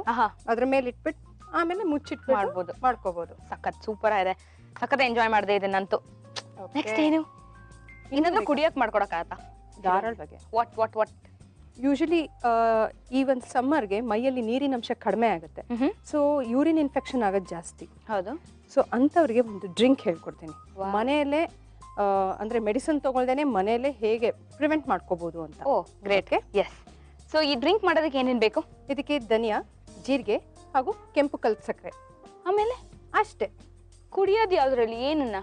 ಅದ್ರ ಮೇಲೆ ಇಟ್ಬಿಟ್ಟು ಆಮೇಲೆ ಮುಚ್ಚಿಟ್ಟು ಮಾಡ್ಕೋಬಹುದು. ಸಖತ್ ಸೂಪರ್ ಆಗಿದೆ. ಸಖತ್ ಎಂಜಾಯ್ ಮಾಡಿದೆ ಇದನ್ನಂತೂ. ನೆಕ್ಸ್ಟ್ ಏನು? ಏನಾದ್ರೂ ಕುಡಿಯಕ್ ಮಾಡ್ಕೊಡಕ್ಕಾಗತ್ತಾ? ಧಾರಾಳವಾಗಿ. ವಾಟ್ ಯೂಶಲಿ ಈ ಒಂದು ಸಮ್ಮರ್ಗೆ ಮೈಯಲ್ಲಿ ನೀರಿನ ಅಂಶ ಕಡಿಮೆ ಆಗುತ್ತೆ. ಸೊ ಯೂರಿನ್ ಇನ್ಫೆಕ್ಷನ್ ಆಗೋದು ಜಾಸ್ತಿ. ಹೌದು. ಸೊ ಅಂಥವ್ರಿಗೆ ಒಂದು ಡ್ರಿಂಕ್ ಹೇಳ್ಕೊಡ್ತೀನಿ. ಮನೆಯಲ್ಲೇ ಅಂದ್ರೆ ಮೆಡಿಸಿನ್ ತಗೊಳ್ದೇನೆ ಮನೆಯಲ್ಲೇ ಹೇಗೆ ಪ್ರಿವೆಂಟ್ ಮಾಡ್ಕೋಬಹುದು ಅಂತ. ಓ ಗ್ರೇಟ್. ಎಸ್. ಸೊ ಈ ಡ್ರಿಂಕ್ ಮಾಡೋದಕ್ಕೆ ಏನೇನು ಬೇಕು? ಇದಕ್ಕೆ ಧನಿಯಾ, ಜೀರಿಗೆ ಹಾಗೂ ಕೆಂಪು ಕಲ್ಲು ಸಕ್ಕರೆ, ಆಮೇಲೆ ಅಷ್ಟೇ. ಕುಡಿಯೋದು ಯಾವ್ದ್ರಲ್ಲಿ? ಏನನ್ನ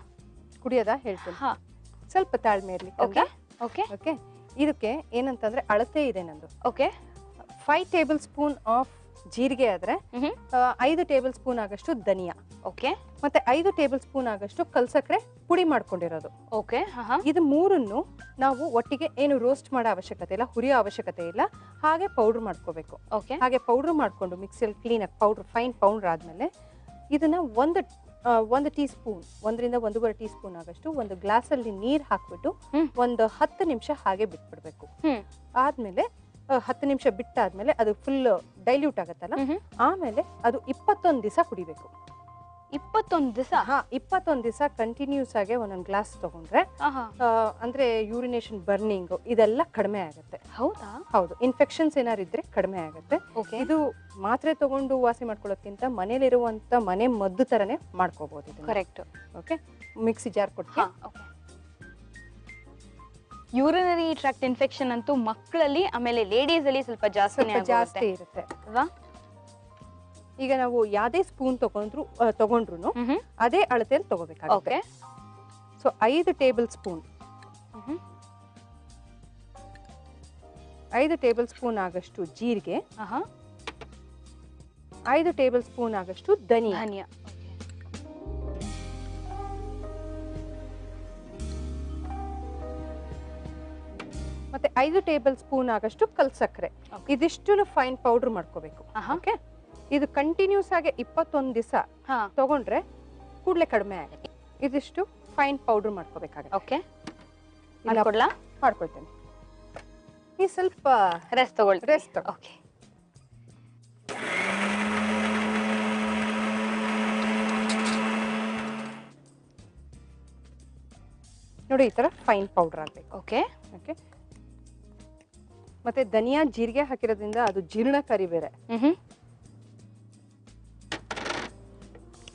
ಕುಡಿಯೋದಾ ಹೇಳ್ತೀನಿ. ಸ್ವಲ್ಪ ತಾಳ್ಮೆ ಇರಲಿ. Okay okay okay. ಇದಕ್ಕೆ ಏನಂತಂದ್ರೆ ಅಳತೆ ಇದೆ ನಂದು. ಓಕೆ. 5 ಟೇಬಲ್ ಸ್ಪೂನ್ ಆಫ್ ಜೀರಿಗೆ ಆದ್ರೆ 5 ಟೇಬಲ್ ಸ್ಪೂನ್ ಆಗಷ್ಟು ಧನಿಯಾ, ಓಕೆ, ಮತ್ತೆ 5 ಟೇಬಲ್ ಸ್ಪೂನ್ ಆಗಷ್ಟು ಕಲ್ಸಕ್ರೆ ಪುಡಿ ಮಾಡ್ಕೊಂಡಿರೋದು. ಓಕೆ, ಇದು ಮೂರನ್ನು ನಾವು ಒಟ್ಟಿಗೆ ಏನು ರೋಸ್ಟ್ ಮಾಡೋ ಅವಶ್ಯಕತೆ ಇಲ್ಲ, ಹುರಿಯೋ ಅವಶ್ಯಕತೆ ಇಲ್ಲ, ಹಾಗೆ ಪೌಡರ್ ಮಾಡ್ಕೋಬೇಕು. ಓಕೆ, ಹಾಗೆ ಪೌಡರ್ ಮಾಡ್ಕೊಂಡು ಮಿಕ್ಸಿಯಲ್ಲಿ ಕ್ಲೀನಾಗಿ ಫೈನ್ ಪೌಡರ್ ಆದ್ಮೇಲೆ ಇದನ್ನ ಒಂದು ಟೀ ಸ್ಪೂನ್, 1 ರಿಂದ 1.5 ಟೀ ಸ್ಪೂನ್ ಆಗಷ್ಟು ಒಂದು ಗ್ಲಾಸಲ್ಲಿ ನೀರ್ ಹಾಕ್ಬಿಟ್ಟು ಒಂದು 10 ನಿಮಿಷ ಹಾಗೆ ಬಿಟ್ಬಿಡ್ಬೇಕು. ಆದ್ಮೇಲೆ 10 ನಿಮಿಷ ಬಿಟ್ಟಾದ್ಮೇಲೆ ಅದು ಫುಲ್ ಡೈಲ್ಯೂಟ್ ಆಗತ್ತಲ್ಲ, ಆಮೇಲೆ ಅದು 21 ದಿವಸ ಕುಡಿಬೇಕು. 21 ದಿವಸ? 21 ದಿವಸ ಕಂಟಿನ್ಯೂಸ್ ಆಗಿ ಒಂದೊಂದು ಗ್ಲಾಸ್ ತಗೊಂಡ್ರೆ ಅಂದ್ರೆ ಯೂರಿನೇಷನ್ ಬರ್ನಿಂಗ್ ಇದೆಲ್ಲ ಕಡಿಮೆ ಆಗುತ್ತೆ. ಹೌದಾ? ಹೌದು, ಇನ್ಫೆಕ್ಷನ್ಸ್ ಏನಾರು ಇದ್ರೆ ಕಡಿಮೆ ಆಗುತ್ತೆ. ಇದು ಮಾತ್ರೆ ತಗೊಂಡು ವಾಸಿ ಮಾಡ್ಕೊಳ್ಳೋದ್ಕಿಂತ ಮನೇಲಿರುವಂತ ಮನೆ ಮದ್ದು ತರನೇ ಮಾಡ್ಕೋಬಹುದು. ಕರೆಕ್ಟ್. ಓಕೆ, ಮಿಕ್ಸಿ ಜಾರ್ ಕೊಡ್ತೀವಿ. ಯೂರಿನರಿ ಟ್ರಾಕ್ಟ್ ಇನ್ಫೆಕ್ಷನ್ ಅಂತೂ ಮಕ್ಕಳಲ್ಲಿ ಆಮೇಲೆ ಲೇಡೀಸ್ ಅಲ್ಲಿ ಸ್ವಲ್ಪ ಜಾಸ್ತಿ ಇರುತ್ತೆ ಅಲ್ವಾ? ಈಗ ನಾವು ಯಾವ್ದೇ ಸ್ಪೂನ್ ತಗೊಂಡ್ರು ಅದೇ ಅಳತೆಯಲ್ಲಿ ತಗೋಬೇಕಾಗುತ್ತೆ. So 5 tablespoon 5 tablespoon ಆಗಷ್ಟು ಜೀರಿಗೆ, 5 ಟೇಬಲ್ ಸ್ಪೂನ್ ಆಗಷ್ಟು ಧನಿಯಾ, ಮತ್ತೆ 5 ಟೇಬಲ್ ಸ್ಪೂನ್ ಆಗಷ್ಟು ಕಲ್ಸಕ್ರೆ. ಇದಿಷ್ಟು ಫೈನ್ ಪೌಡರ್ ಮಾಡ್ಕೋಬೇಕು. ಓಕೆ, ಇದು ಕಂಟಿನ್ಯೂಸ್ ಆಗಿ 21 ದಿವಸ ತಗೊಂಡ್ರೆ ಕೂಡಲೇ ಕಡಿಮೆ ಆಗುತ್ತೆ. ಇದಿಷ್ಟು ಫೈನ್ ಪೌಡರ್ ಮಾಡ್ಕೋಬೇಕಾಗುತ್ತೆ. ಓಕೆ, ಮಾಡ್ಕೊಳ್ತೇನೆ. ಈ ಸ್ವಲ್ಪ ರೆಸ್ಟ್ ಓಕೆ. ನೋಡಿ, ಈ ತರ ಫೈನ್ ಪೌಡರ್ ಆಗ್ಬೇಕು. ಓಕೆ ಓಕೆ, ಮತ್ತೆ ಧನಿಯಾ ಜೀರಿಗೆ ಹಾಕಿರೋದ್ರಿಂದ ಅದು ಜೀರ್ಣಕಾರಿ ಬೇರೆ.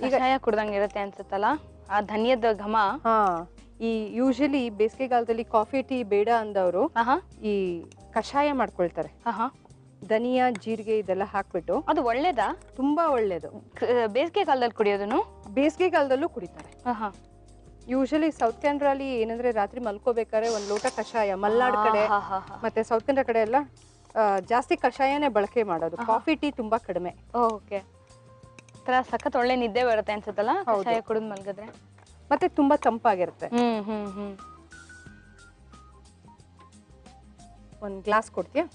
ಕಷಾಯ ಕುಡ್ದಂಗೆ ಇರುತ್ತೆ ಅನ್ಸುತ್ತಲ್ಲ ಆ ಧನಿಯದ ಘಮ. ಈ ಯೂಶಲಿ ಬೇಸಿಗೆಗಾಲದಲ್ಲಿ ಕಾಫಿ ಟೀ ಬೇಡ ಅಂದವರು ಈ ಕಷಾಯ ಮಾಡ್ಕೊಳ್ತಾರೆ. ಧನಿಯಾ ಜೀರಿಗೆ ಇದೆಲ್ಲ ಹಾಕ್ಬಿಟ್ಟು. ಅದು ಒಳ್ಳೇದಾ? ತುಂಬಾ ಒಳ್ಳೇದು. ಬೇಸಿಗೆ ಕಾಲದಲ್ಲಿ ಕುಡಿಯೋದನ್ನು? ಬೇಸಿಗೆ ಕಾಲದಲ್ಲೂ ಕುಡಿತಾರೆ. ಯೂಶಲಿ ಸೌತ್ ಕೆನರಲ್ಲಿ ಏನಂದ್ರೆ ರಾತ್ರಿ ಮಲ್ಕೋಬೇಕಾದ್ರೆ ಒಂದ್ ಲೋಟ ಕಷಾಯ, ಮಲ್ನಾಡ್ ಕಡೆ ಮತ್ತೆ ಸೌತ್ ಕೆನರಾ ಕಡೆ ಎಲ್ಲ ಜಾಸ್ತಿ ಕಷಾಯನೇ ಬಳಕೆ ಮಾಡೋದು. ಕಾಫಿ ಟೀ ತುಂಬಾ ಕಡಿಮೆ. ಓಕೆ, ಸಖತ್ ಒಳ್ಳೆ ನಿದ್ದೆ ಬರುತ್ತೆ ಅನ್ಸುತ್ತಲ್ಲ ಕಷಾಯ ಕುಡಿದ್ ಮಲ್ಗಿದ್ರೆ. ಮತ್ತೆ ತುಂಬಾ ತಂಪಾಗಿರುತ್ತೆ. ಒಂದ್ ಗ್ಲಾಸ್ ಕೊಡ್ತೀಯಾ?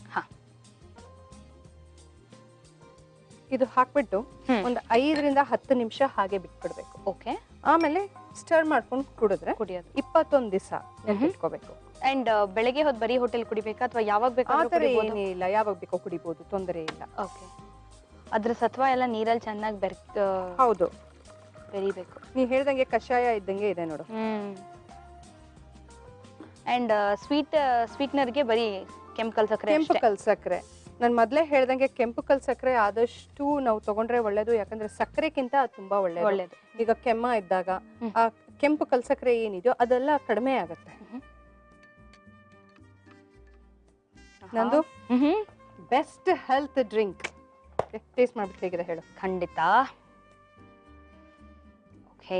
ಇದು ಹಾಕ್ಬಿಟ್ಟು ಒಂದು 5 ರಿಂದ 10 ನಿಮಿಷ ಹಾಗೆ ಬಿಟ್ಬಿಡ್ಬೇಕು. ಓಕೆ, ಆಮೇಲೆ ಸ್ಟರ್ ಮಾಡ್ಕೊಂಡು ಕುಡಿಯೋದು 21 ದಿವಸ ಇಟ್ಕೋಬೇಕು. ಅಂಡ್ ಬೆಳಗ್ಗೆ ಹೊತ್ತು ಬರೀ ಹೋಟೆಲ್ ಕುಡಿಬೇಕಾ ಅಥವಾ ಯಾವಾಗ ಬೇಕಾದ್ರೂ? ಏನಿಲ್ಲ, ಯಾವಾಗ ಬೇಕೋ ಕುಡಿಬಹುದು, ತೊಂದರೆ ಇಲ್ಲ. ಓಕೆ, ಅದ್ರ ಸತ್ವ ಎಲ್ಲ ನೀರಲ್ಲಿ ಚೆನ್ನಾಗಿ ಹೌದು ಬೆರಿಬೇಕು. ನೀ ಹೇಳ್ದಂಗೆ ಕಷಾಯ ಇದ್ದಂಗೆ ಇದೆ ನೋಡು. ಅಂಡ್ ಸ್ವೀಟ್ನರ್ಗೆ ಬರೀ ಕೆಂಪು ಕಲ್ ಸಕ್ಕರೆ. ನಾನು ಮೊದಲೇ ಹೇಳ್ದಂಗೆ ಕೆಂಪು ಕಲ್ ಸಕ್ಕರೆ ಆದಷ್ಟು ನಾವು ತಗೊಂಡ್ರೆ ಒಳ್ಳೇದು, ಯಾಕಂದ್ರೆ ಸಕ್ಕರೆಗಿಂತ ಅದು ತುಂಬಾ ಒಳ್ಳೇದು. ಈಗ ಕೆಮ್ಮ ಇದ್ದಾಗ ಆ ಕೆಂಪು ಕಲ್ ಸಕ್ಕರೆ ಏನಿದೆಯೋ ಅದೆಲ್ಲ ಕಡಿಮೆ ಆಗುತ್ತೆ. ನಂದು ಬೆಸ್ಟ್ ಹೆಲ್ತ್ ಡ್ರಿಂಕ್. ಟೇಸ್ಟ್ ಮಾಡ್ಬಿಟ್ಟು ಹೇಗಿದೆ ಹೇಳು. ಖಂಡಿತ. ಓಕೆ,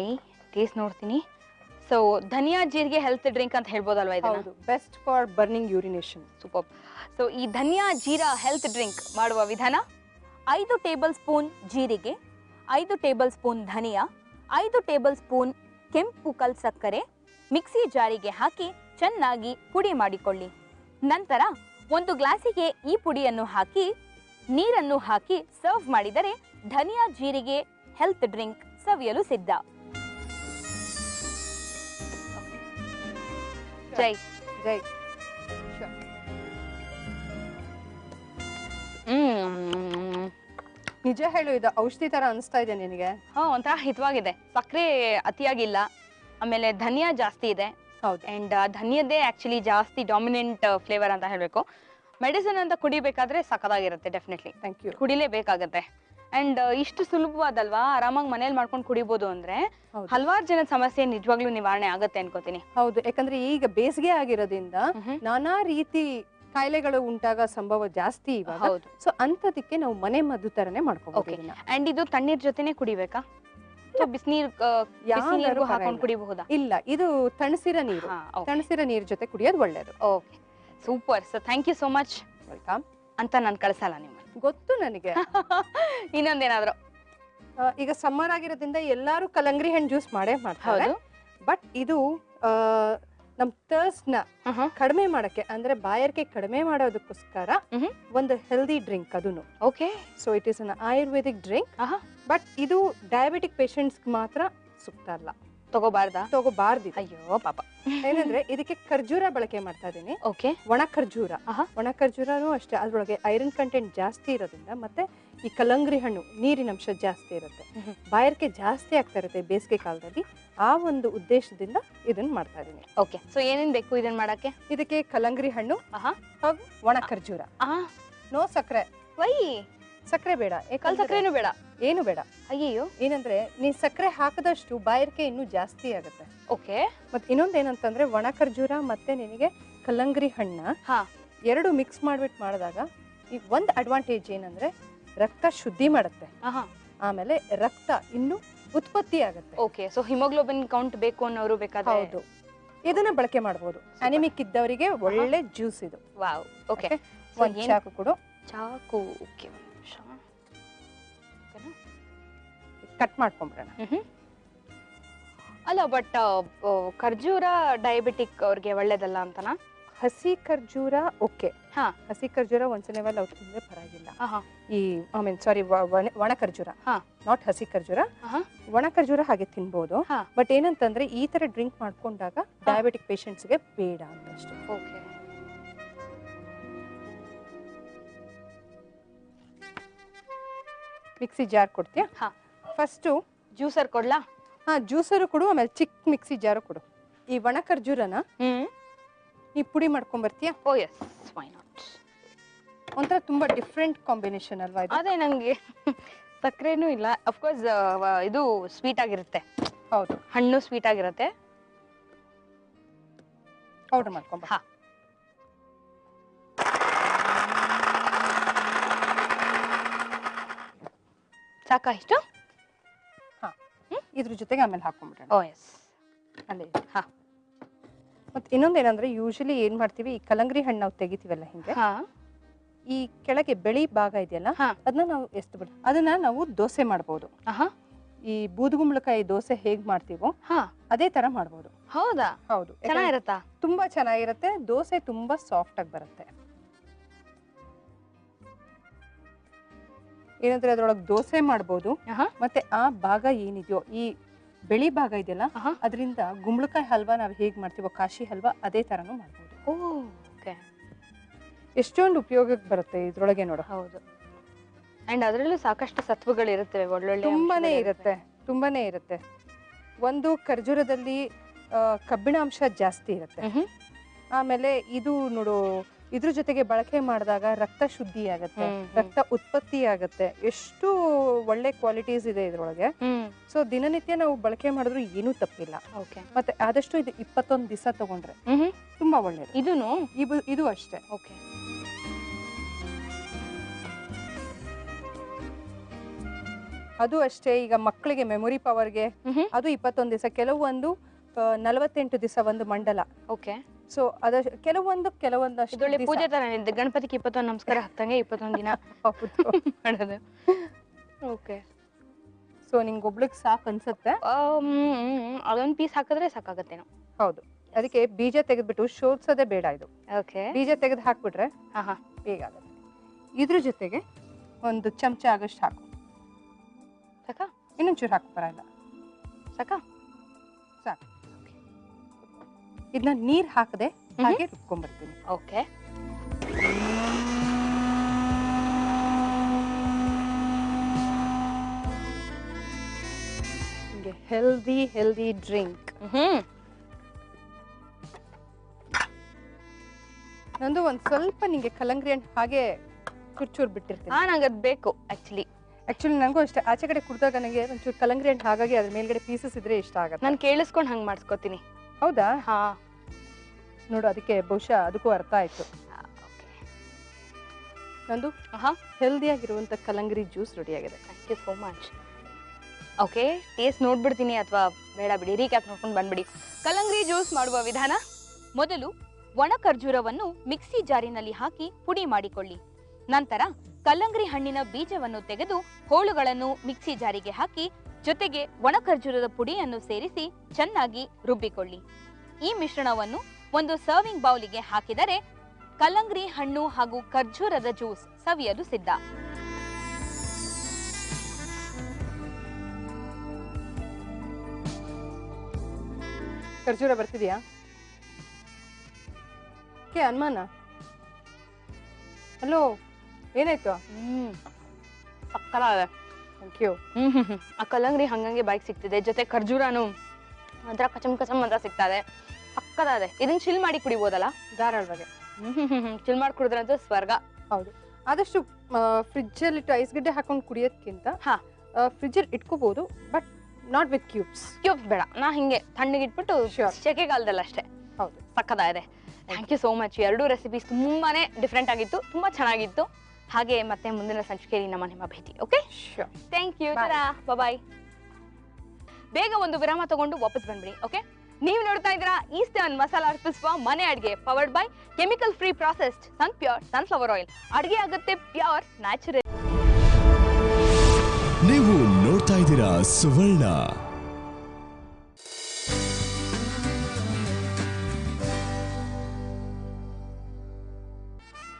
ಟೇಸ್ಟ್ ನೋಡ್ತೀನಿ. ಸೊ ಧನಿಯಾ ಜೀರಿಗೆ ಹೆಲ್ತ್ ಡ್ರಿಂಕ್ ಅಂತ ಹೇಳ್ಬೋದಲ್ವಾ ಇದನ್ನ? ಹೌದು, best for burning urination. Super. So ಈ ಧನಿಯಾ ಜೀರಾ ಹೆಲ್ತ್ ಡ್ರಿಂಕ್ ಮಾಡುವ ವಿಧಾನ: 5 ಟೇಬಲ್ ಸ್ಪೂನ್ ಜೀರಿಗೆ, 5 ಟೇಬಲ್ ಸ್ಪೂನ್ ಧನಿಯಾ, 5 ಟೇಬಲ್ ಸ್ಪೂನ್ ಕೆಂಪು ಕಲ್ ಸಕ್ಕರೆ ಮಿಕ್ಸಿ ಜಾರಿಗೆ ಹಾಕಿ ಚೆನ್ನಾಗಿ ಪುಡಿ ಮಾಡಿಕೊಳ್ಳಿ. ನಂತರ ಒಂದು ಗ್ಲಾಸಿಗೆ ಈ ಪುಡಿಯನ್ನು ಹಾಕಿ ನೀರನ್ನು ಹಾಕಿ ಸರ್ವ್ ಮಾಡಿದರೆ ಧನಿಯಾ ಜೀರಿಗೆ ಹೆಲ್ತ್ ಡ್ರಿಂಕ್ ಸವಿಯಲು ಸಿದ್ಧ. ಜೈ ಜೈ. ನಿಜ ಹೇಳು, ಇದು ಔಷಧಿ ತರ ಅನಿಸ್ತಾ ಇದೆ ನಿನಗೆ? ಒಂಥರ ಹಿತವಾಗಿದೆ. ಸಕ್ಕರೆ ಅತಿಯಾಗಿಲ್ಲ, ಆಮೇಲೆ ಧನಿಯಾ ಜಾಸ್ತಿ ಇದೆ. ಹೌದು, ಅಂಡ್ ಧನಿಯದೇ ಆಕ್ಚುಲಿ ಜಾಸ್ತಿ ಡಾಮಿನೆಂಟ್ ಫ್ಲೇವರ್ ಅಂತ ಹೇಳ್ಬೇಕು. ಮೆಡಿಸಿನ್ ಅಂತ ಕುಡಿಬೇಕಾದ್ರೆ ಸಖತ್ತಾಗಿರುತ್ತೆ. Definitely thank you. ಕುಡಿಲೇಬೇಕಾಗತ್ತೆ. ಅಂಡ್ ಇಷ್ಟು ಸುಲಭವಾದಲ್ವಾ, ಆರಾಮಾಗಿ ಮನೇಲಿ ಮಾಡ್ಕೊಂಡು ಕುಡಿಬಹುದು ಅಂದ್ರೆ ಹಲವಾರು ಜನದ ಸಮಸ್ಯೆ ನಿಜವಾಗ್ಲೂ ನಿವಾರಣೆ ಆಗತ್ತೆ ಅನ್ಕೋತೀನಿ. ಹೌದು, ಯಾಕಂದ್ರೆ ಈಗ ಬೇಸಿಗೆ ಆಗಿರೋದ್ರಿಂದ ನಾನಾ ರೀತಿ ಕಾಯಿಲೆಗಳು ಉಂಟಾಗ ಸಂಭವ ಜಾಸ್ತಿ ಇವಾಗ. ಸೊ ಅಂತದಕ್ಕೆ ನಾವು ಮನೆ ಮದ್ದು ತರನೇ ಮಾಡ್ಕೋಬಹುದು. ಅಂಡ್ ಇದು ತಣ್ಣೀರ್ ಜೊತೆನೆ ಕುಡಿಬೇಕಾ? ಬಿಸಿನೀರು ಹಾಕೊಂಡು ಕುಡಿಬಹುದಾ? ಇಲ್ಲ, ಇದು ತಣಸಿರ ನೀರು. ತಣಸಿರ ನೀರ್ ಜೊತೆ ಕುಡಿಯೋದು ಒಳ್ಳೇದು. Okay, super. So thank you so much. Welcome. ಅಂತ ನಾನು ಕಳ್ಸಲ್ಲ ನಿಮ್ಮನ್ನ. ಗೊತ್ತು ನನಗೆ. ಇನ್ನೊಂದೇನಾದ್ರು? ಈಗ ಸಮ್ಮರ್ ಆಗಿರೋದ್ರಿಂದ ಎಲ್ಲಾರು ಕಲ್ಲಂಗಡಿ ಹಣ್ಣು ಜ್ಯೂಸ್ ಮಾಡೇ ಮಾಡ್ತಾರೆ. ಬಟ್ ಇದು ನಮ್ ಥರ್ಸ್ಟ್ ನ ಕಡಿಮೆ ಮಾಡಕ್ಕೆ, ಅಂದ್ರೆ ಬಾಯಾರಿಕೆ ಕಡಿಮೆ ಮಾಡೋದಕ್ಕೋಸ್ಕರ ಒಂದು ಹೆಲ್ದಿ ಡ್ರಿಂಕ್ ಅದನ್ನು. Okay. So it is an Ayurvedic drink. But ಇದು ಡಯಾಬಿಟಿಕ್ ಪೇಷಂಟ್ಸ್ ಮಾತ್ರ ಸೂಕ್ತ ಅಲ್ಲ, ತಗೋಬಾರ್ದು. ಅಯ್ಯೋ ಪಾಪ. ಏನಂದ್ರೆ ಇದಕ್ಕೆ ಖರ್ಜೂರ ಬಳಕೆ ಮಾಡ್ತಾ ಇದೀನಿ. ಓಕೆ. ಒಣ ಖರ್ಜೂರನೂ ಅಷ್ಟೇ, ಅದ್ರೊಳಗೆ ಐರನ್ ಕಂಟೆಂಟ್ ಜಾಸ್ತಿ ಇರೋದ್ರಿಂದ, ಮತ್ತೆ ಈ ಕಲ್ಲಂಗಡಿ ಹಣ್ಣು ನೀರಿನ ಅಂಶ ಜಾಸ್ತಿ ಇರುತ್ತೆ, ಬಾಯಾರಿಕೆ ಜಾಸ್ತಿ ಆಗ್ತಾ ಇರುತ್ತೆ ಬೇಸಿಗೆ ಕಾಲದಲ್ಲಿ. ಆ ಒಂದು ಉದ್ದೇಶದಿಂದ ಇದನ್ನ ಮಾಡ್ತಾ ಇದೀನಿ. ಓಕೆ. ಸೊ ಏನೇನ್ ಬೇಕು ಇದನ್ನ ಮಾಡಕ್ಕೆ? ಇದಕ್ಕೆ ಕಲ್ಲಂಗಡಿ ಹಣ್ಣು ಹಾಗೂ ಒಣ ಖರ್ಜೂರ. ನೋ ಸಕ್ಕರೆ. ವೈ? ಸಕ್ಕರೆ ಬೇಡ. ಕಲ್ ಸಕ್ಕರೆನೂ ಬೇಡ? ಏನು ಬೇಡ. ಅಯ್ಯೋ. ಏನಂದ್ರೆ ನೀ ಸಕ್ಕರೆ ಹಾಕದಷ್ಟು ಬಾಯಾರಿಕೆ ಇನ್ನೂ ಜಾಸ್ತಿ ಆಗುತ್ತೆ. ಓಕೆ. ಮತ್ತೆ ಇನ್ನೊಂದೇನಂತಂದ್ರೆ ಒಣ ಖರ್ಜೂರ ಮತ್ತೆ ನಿನಗೆ ಕಲ್ಲಂಗಡಿ ಹಣ್ಣ ಎರಡು ಮಿಕ್ಸ್ ಮಾಡ್ಬಿಟ್ಟು ಮಾಡಿದಾಗ ಈ ಒಂದು ಅಡ್ವಾಂಟೇಜ್ ಏನಂದ್ರೆ ರಕ್ತ ಶುದ್ಧಿ ಮಾಡುತ್ತೆ, ಆಮೇಲೆ ರಕ್ತ ಇನ್ನು ಉತ್ಪತ್ತಿ ಆಗುತ್ತೆ. ಓಕೆ. ಸೊ ಹಿಮೋಗ್ಲೋಬಿನ್ ಕೌಂಟ್ ಬೇಕು ಅನ್ನೋರು ಬೇಕಾದ್ರೆ ಹೌದು ಇದನ್ನ ಬಳಕೆ ಮಾಡಬಹುದು. ಅನಿಮಿಕ್ ಇದ್ದವರಿಗೆ ಒಳ್ಳೆ ಜ್ಯೂಸ್ ಇದು. ವಾವ್. ಓಕೆ. ಒಂದು ಚಾಕು ಕೊಡು. ಚಾಕು. ಓಕೆ. ಕಟ್ ಮಾಡ್ಕೊಂಡ್ಬಿಡೋಣ. ಅಲ್ಲ, ಬಟ್ ಖರ್ಜೂರ ಡಯಾಬಿಟಿಕ್ ಅವ್ರಿಗೆ ಒಳ್ಳೇದಲ್ಲ ಅಂತನಾ? ಹಸಿ ಖರ್ಜೂರ ಓಕೆ. ಹಸಿ ಖರ್ಜೂರ ಒಂದ್ಸಲ ಅವ್ರು ತಿಂದ್ರೆ ಪರವಾಗಿಲ್ಲ. ಈ ಐ ಮೀನ್ ಸಾರಿ ಒಣ ಖರ್ಜೂರ, ನಾಟ್ ಹಸಿ ಖರ್ಜೂರ. ಒಣ ಖರ್ಜೂರ ಹಾಗೆ ತಿನ್ಬಹುದು. ಬಟ್ ಏನಂತಂದ್ರೆ ಈ ತರ ಡ್ರಿಂಕ್ ಮಾಡ್ಕೊಂಡಾಗ ಡಯಾಬಿಟಿಕ್ ಪೇಷಂಟ್ಸ್ಗೆ ಬೇಡ ಅಂತ ಅಷ್ಟೇ. ಓಕೆ. ಮಿಕ್ಸಿ ಜಾರ್ ಕೊಡ್ತೀಯಾ? ಫಸ್ಟ್ ಜ್ಯೂಸರ್ ಕೊಡ್ಲಾ? ಜ್ಯೂಸರು ಕೊಡು, ಆಮೇಲೆ ಚಿಕ್ಕ ಮಿಕ್ಸಿ ಜಾರು ಕೊಡು. ಈ ಒಣ ಖರ್ಜೂರನ ನೀ ಪುಡಿ ಮಾಡ್ಕೊಂಡ್ ಬರ್ತೀಯಾ? ಓ ಎಸ್, ವೈ ನಾಟ್. ಒಂಥರ ತುಂಬಾ ಡಿಫ್ರೆಂಟ್ ಕಾಂಬಿನೇಷನ್ ಅಲ್ವಾ ಇದು? ಅದೇ, ನಂಗೆ ಸಕ್ಕರೆನೂ ಇಲ್ಲ, ಅಫ್ಕೋರ್ಸ್ ಇದು ಸ್ವೀಟ್ ಆಗಿರುತ್ತೆ. ಹೌದು, ಹಣ್ಣು ಸ್ವೀಟ್ ಆಗಿರುತ್ತೆ. ಪೌಡರ್ ಮಾಡ್ಕೊಂಬ. ಸಾಕಾ ಇಷ್ಟು? ಇದ್ರ ಜೊತೆಗೆ ಆಮೇಲೆ ಹಾಕೊಂಡ್ಬಿಡೋಣ. ಓ ಎಸ್. ಅಲ್ಲೇ. ಮತ್ತೆ ಇನ್ನೊಂದೇನಂದ್ರೆ ಯೂಶಲಿ ಏನ್ ಮಾಡ್ತೀವಿ, ಈ ಕಲ್ಲಂಗಡಿ ಹಣ್ಣು ನಾವು ತೆಗಿತೀವಲ್ಲ ಹಿಂಗೆ, ಈ ಕೆಳಗೆ ಬೆಳಿ ಭಾಗ ಇದೆಯಲ್ಲ ಅದನ್ನ ನಾವು ಎಸ್ದು ಬಿಡ, ಅದನ್ನ ನಾವು ದೋಸೆ ಮಾಡಬಹುದು. ಈ ಬೂದುಗುಂಬಳಕಾಯಿ ದೋಸೆ ಹೇಗ್ ಮಾಡ್ತೀವೋ ಅದೇ ತರ ಮಾಡಬಹುದು. ಹೌದಾ? ಹೌದು. ಚೆನ್ನಾಗಿರುತ್ತಾ? ತುಂಬಾ ಚೆನ್ನಾಗಿರುತ್ತೆ. ದೋಸೆ ತುಂಬಾ ಸಾಫ್ಟ್ ಆಗಿ ಬರುತ್ತೆ. ಏನಂದ್ರೆ ಅದ್ರೊಳಗೆ ದೋಸೆ ಮಾಡಬಹುದು. ಮತ್ತೆ ಆ ಭಾಗ ಏನಿದೆಯೋ, ಈ ಬೆಳಿ ಭಾಗ ಇದೆಯಲ್ಲ, ಅದರಿಂದ ಗುಂಬಳಕಾಯಿ ಹಲ್ವಾ ನಾವ್ ಹೇಗ್ ಮಾಡ್ತೀವೋ, ಕಾಶಿ ಹಲ್ವಾ ಅದೇ ತರನು ಮಾಡಬಹುದು. ಎಷ್ಟೊಂದು ಉಪಯೋಗಕ್ಕೆ ಬರುತ್ತೆ ಇದ್ರೊಳಗೆ ನೋಡು. ಹೌದು. ಅಂಡ್ ಅದರಲ್ಲೂ ಸಾಕಷ್ಟು ಸತ್ವಗಳು ಇರುತ್ತೆ, ಒಳ್ಳೊಳ್ಳೆ ತುಂಬಾನೇ ಇರುತ್ತೆ. ಒಂದು ಖರ್ಜೂರದಲ್ಲಿ ಕಬ್ಬಿಣಾಂಶ ಜಾಸ್ತಿ ಇರುತ್ತೆ. ಆಮೇಲೆ ಇದು ನೋಡು, ಇದ್ರ ಜೊತೆಗೆ ಬಳಕೆ ಮಾಡಿದಾಗ ರಕ್ತ ಶುದ್ಧಿ ಆಗತ್ತೆ, ರಕ್ತ ಉತ್ಪತ್ತಿ ಆಗತ್ತೆ. ಎಷ್ಟು ಒಳ್ಳೆ ಕ್ವಾಲಿಟೀಸ್ ಇದೆ ಇದ್ರೊಳಗೆ. ಸೊ ದಿನನಿತ್ಯ ನಾವು ಬಳಕೆ ಮಾಡಿದ್ರು ಏನೂ ತಪ್ಪಿಲ್ಲ. ಮತ್ತೆ ಆದಷ್ಟು ಇದು 21 ದಿವಸ ತಗೊಂಡ್ರೆ ತುಂಬಾ ಒಳ್ಳೇದು. ಇದು ಅಷ್ಟೇ. ಓಕೆ. ಅದು ಅಷ್ಟೇ. ಈಗ ಮಕ್ಕಳಿಗೆ ಮೆಮೊರಿ ಪವರ್ಗೆ ಅದು 21 ದಿವಸ, ಕೆಲವೊಂದು 48 ದಿವಸ ಒಂದು ಮಂಡಲ. ಓಕೆ. ಸೊ ಅದ ಕೆಲವೊಂದು ಪೂಜೆ ತರ ಗಣಪತಿಗೆ 21 ನಮಸ್ಕಾರ ಹಾಕ್ತಂಗೆ 21 ದಿನ ಮಾಡೋದು. ಓಕೆ. ಸೊ ನಿಂಗೊಬ್ಳಿಗೆ ಸಾಕು ಅನ್ಸುತ್ತೆ. ಅದೊಂದು ಪೀಸ್ ಹಾಕಿದ್ರೆ ಸಾಕಾಗತ್ತೇನೋ. ಹೌದು, ಅದಕ್ಕೆ ಬೀಜ ತೆಗೆದ್ಬಿಟ್ಟು ಶೋಧಿಸೋದೇ ಬೇಡ ಇದು. ಓಕೆ. ಬೀಜ ತೆಗೆದು ಹಾಕ್ಬಿಟ್ರೆ ಬೇಗ ಆಗುತ್ತೆ. ಇದ್ರ ಜೊತೆಗೆ ಒಂದು ಚಮಚ ಆಗಷ್ಟು ಹಾಕು. ಸಾಕಾ? ಇನ್ನೊಂಚೂರು ಹಾಕು, ಬರಲ್ಲ. ಸಾಕಾ? ಸಾಕು. ಇದನ್ನ ನೀರ್ ಹಾಕದೆ ಹಾಗೆ ರುಬ್ಕೊಂಡ್ಬರ್ತೀನಿ. ಓಕೆ. ಹಿಂಗೆ ಹೆಲ್ದಿ ಡ್ರಿಂಕ್. ನಂದು ಒಂದ್ ಸ್ವಲ್ಪ ನಿಂಗೆ ಕಲ್ಲಂಗಡಿ ಹಣ್ಣು ಹಾಗೆ ಕುರ್ಚೂರ್ ಬಿಟ್ಟಿರ್ತೀನಿ. ನಂಗೆ ಅದು ಬೇಕು ಆಕ್ಚುಲಿ ನಂಗೂ ಅಷ್ಟೇ. ಆಚೆ ಕಡೆ ಕುಡ್ದಾಗ ನನಗೆ ಒಂಚೂರು ಕಲ್ಲಂಗಡಿ ಹಣ್ಣು ಹಾಗಾಗಿ ಅದ್ರ ಮೇಲ್ಗಡೆ ಪೀಸಸ್ ಇದ್ರೆ ಇಷ್ಟ ಆಗತ್ತೆ. ನಾನು ಕೇಳಿಸ್ಕೊಂಡು ಹಂಗೆ ಮಾಡಿಸ್ಕೊತೀನಿ. ಹೌದಾ? ನೋಡು, ಅದಕ್ಕೆ ಬಹುಶಃ ಅದಕ್ಕೂ ಅರ್ಥ ಆಯ್ತು. ನಂದು ಹೆಲ್ದಿ ಆಗಿರುವಂತ ಕಲ್ಲಂಗಡಿ ಜ್ಯೂಸ್ ರೆಡಿ ಆಗಿದೆ. Thank you so much. Okay, taste ನೋಡ್ಬಿಡ್ತೀನಿ ಅಥವಾ ಬೇಡ ಬಿಡಿ, ರೀಕ್ಯಾಪ್ ನೋಡ್ಕೊಂಡು ಬಂದ್ಬಿಡಿ. ಕಲ್ಲಂಗಡಿ ಜ್ಯೂಸ್ ಮಾಡುವ ವಿಧಾನ: ಮೊದಲು ಒಣ ಖರ್ಜೂರವನ್ನು ಮಿಕ್ಸಿ ಜಾರಿನಲ್ಲಿ ಹಾಕಿ ಪುಡಿ ಮಾಡಿಕೊಳ್ಳಿ. ನಂತರ ಕಲ್ಲಂಗಡಿ ಹಣ್ಣಿನ ಬೀಜವನ್ನು ತೆಗೆದು ಹೋಳುಗಳನ್ನು ಮಿಕ್ಸಿ ಜಾರಿಗೆ ಹಾಕಿ ಜೊತೆಗೆ ಒಣ ಖರ್ಜೂರದ ಪುಡಿಯನ್ನು ಸೇರಿಸಿ ಚೆನ್ನಾಗಿ ರುಬ್ಬಿಕೊಳ್ಳಿ. ಈ ಮಿಶ್ರಣವನ್ನು ಒಂದು ಸರ್ವಿಂಗ್ ಬೌಲಿಗೆ ಹಾಕಿದರೆ ಕಲ್ಲಂಗಡಿ ಹಣ್ಣು ಹಾಗೂ ಖರ್ಜೂರದ ಜ್ಯೂಸ್ ಸವಿಯಲು ಸಿದ್ಧ. ಖರ್ಜೂರ ಬರ್ತಿದ್ಯಾ? ಅನುಮಾನ? ಹಲೋ, ಏನಾಯ್ತು? ಸಕ್ಕತ್ತಾಗಿದೆ. Thank you. ಆ ಕಲ್ಲಂಗಡಿ ಹಂಗಂಗೆ ಬೈಕ್ ಸಿಗ್ತಿದೆ, ಜೊತೆ ಖರ್ಜೂರನು ಒಂಥರ ಕಚಮ್ ಕಚಮ್ ಅಂತ ಸಿಗ್ತದೆ. ಸಕ್ಕತ್ತಾಗಿದೆ. ಇದನ್ನ ಚಿಲ್ ಮಾಡಿ ಕುಡಿಬೋದಲ್ಲ? ಧಾರಾಳವಾಗಿ ಚಿಲ್ ಮಾಡಿ ಕುಡಿದ್ರಂತೂ ಸ್ವರ್ಗ. ಹೌದು. ಆದಷ್ಟು ಫ್ರಿಜ್ಜಲ್ಲಿ ಇಟ್ಟು ಐಸ್ ಗಡ್ಡೆ ಹಾಕೊಂಡು ಕುಡಿಯೋದಕ್ಕಿಂತ ಫ್ರಿಜ್ಜಲ್ಲಿ ಇಟ್ಕೋಬಹುದು, ಬಟ್ ನಾಟ್ ವಿತ್ ಕ್ಯೂಬ್ಸ್. ಬೇಡ, ನಾ ಹಿಂಗೆ ತಣ್ಣಗೆ ಇಟ್ಬಿಟ್ಟು ಸೆಕೆಗಾಲದಲ್ಲಿ ಅಷ್ಟೇ. ಹೌದು, ಸಕ್ಕತ್ತಾಗಿದೆ. Thank you so much. ಎರಡೂ ರೆಸಿಪೀಸ್ ತುಂಬಾನೇ ಡಿಫ್ರೆಂಟ್ ಆಗಿತ್ತು, ತುಂಬಾ ಚೆನ್ನಾಗಿತ್ತು. ಹಾಗೆ ಮತ್ತೆ ಮುಂದಿನ ಸಂಚಿಕೆಯಲ್ಲಿ ನಿಮ್ಮ ಭೇಟಿ. Okay, thank you. ಬಾಯ್. ಬೇಗ ಒಂದು ವಿರಾಮ ತಗೊಂಡು ವಾಪಸ್ ಬಂದ್ಬಿಡಿ. ಓಕೆ, ನೀವು ನೋಡ್ತಾ ಇದ್ದೀರಾ ಈಸ್ಟರ್ನ್ ಮಸಾಲಾ ಅರ್ಪಿಸುವ ಮನೆ ಅಡಿಗೆ, powered by chemical free processed pure sunflower oil. ಅಡಿಗೆ ಆಗುತ್ತೆ ಪ್ಯೂರ್ ನ್ಯಾಚುರಲ್. ನೀವು ನೋಡ್ತಾ ಇದ್ದೀರಾ ಸುವರ್ಣ.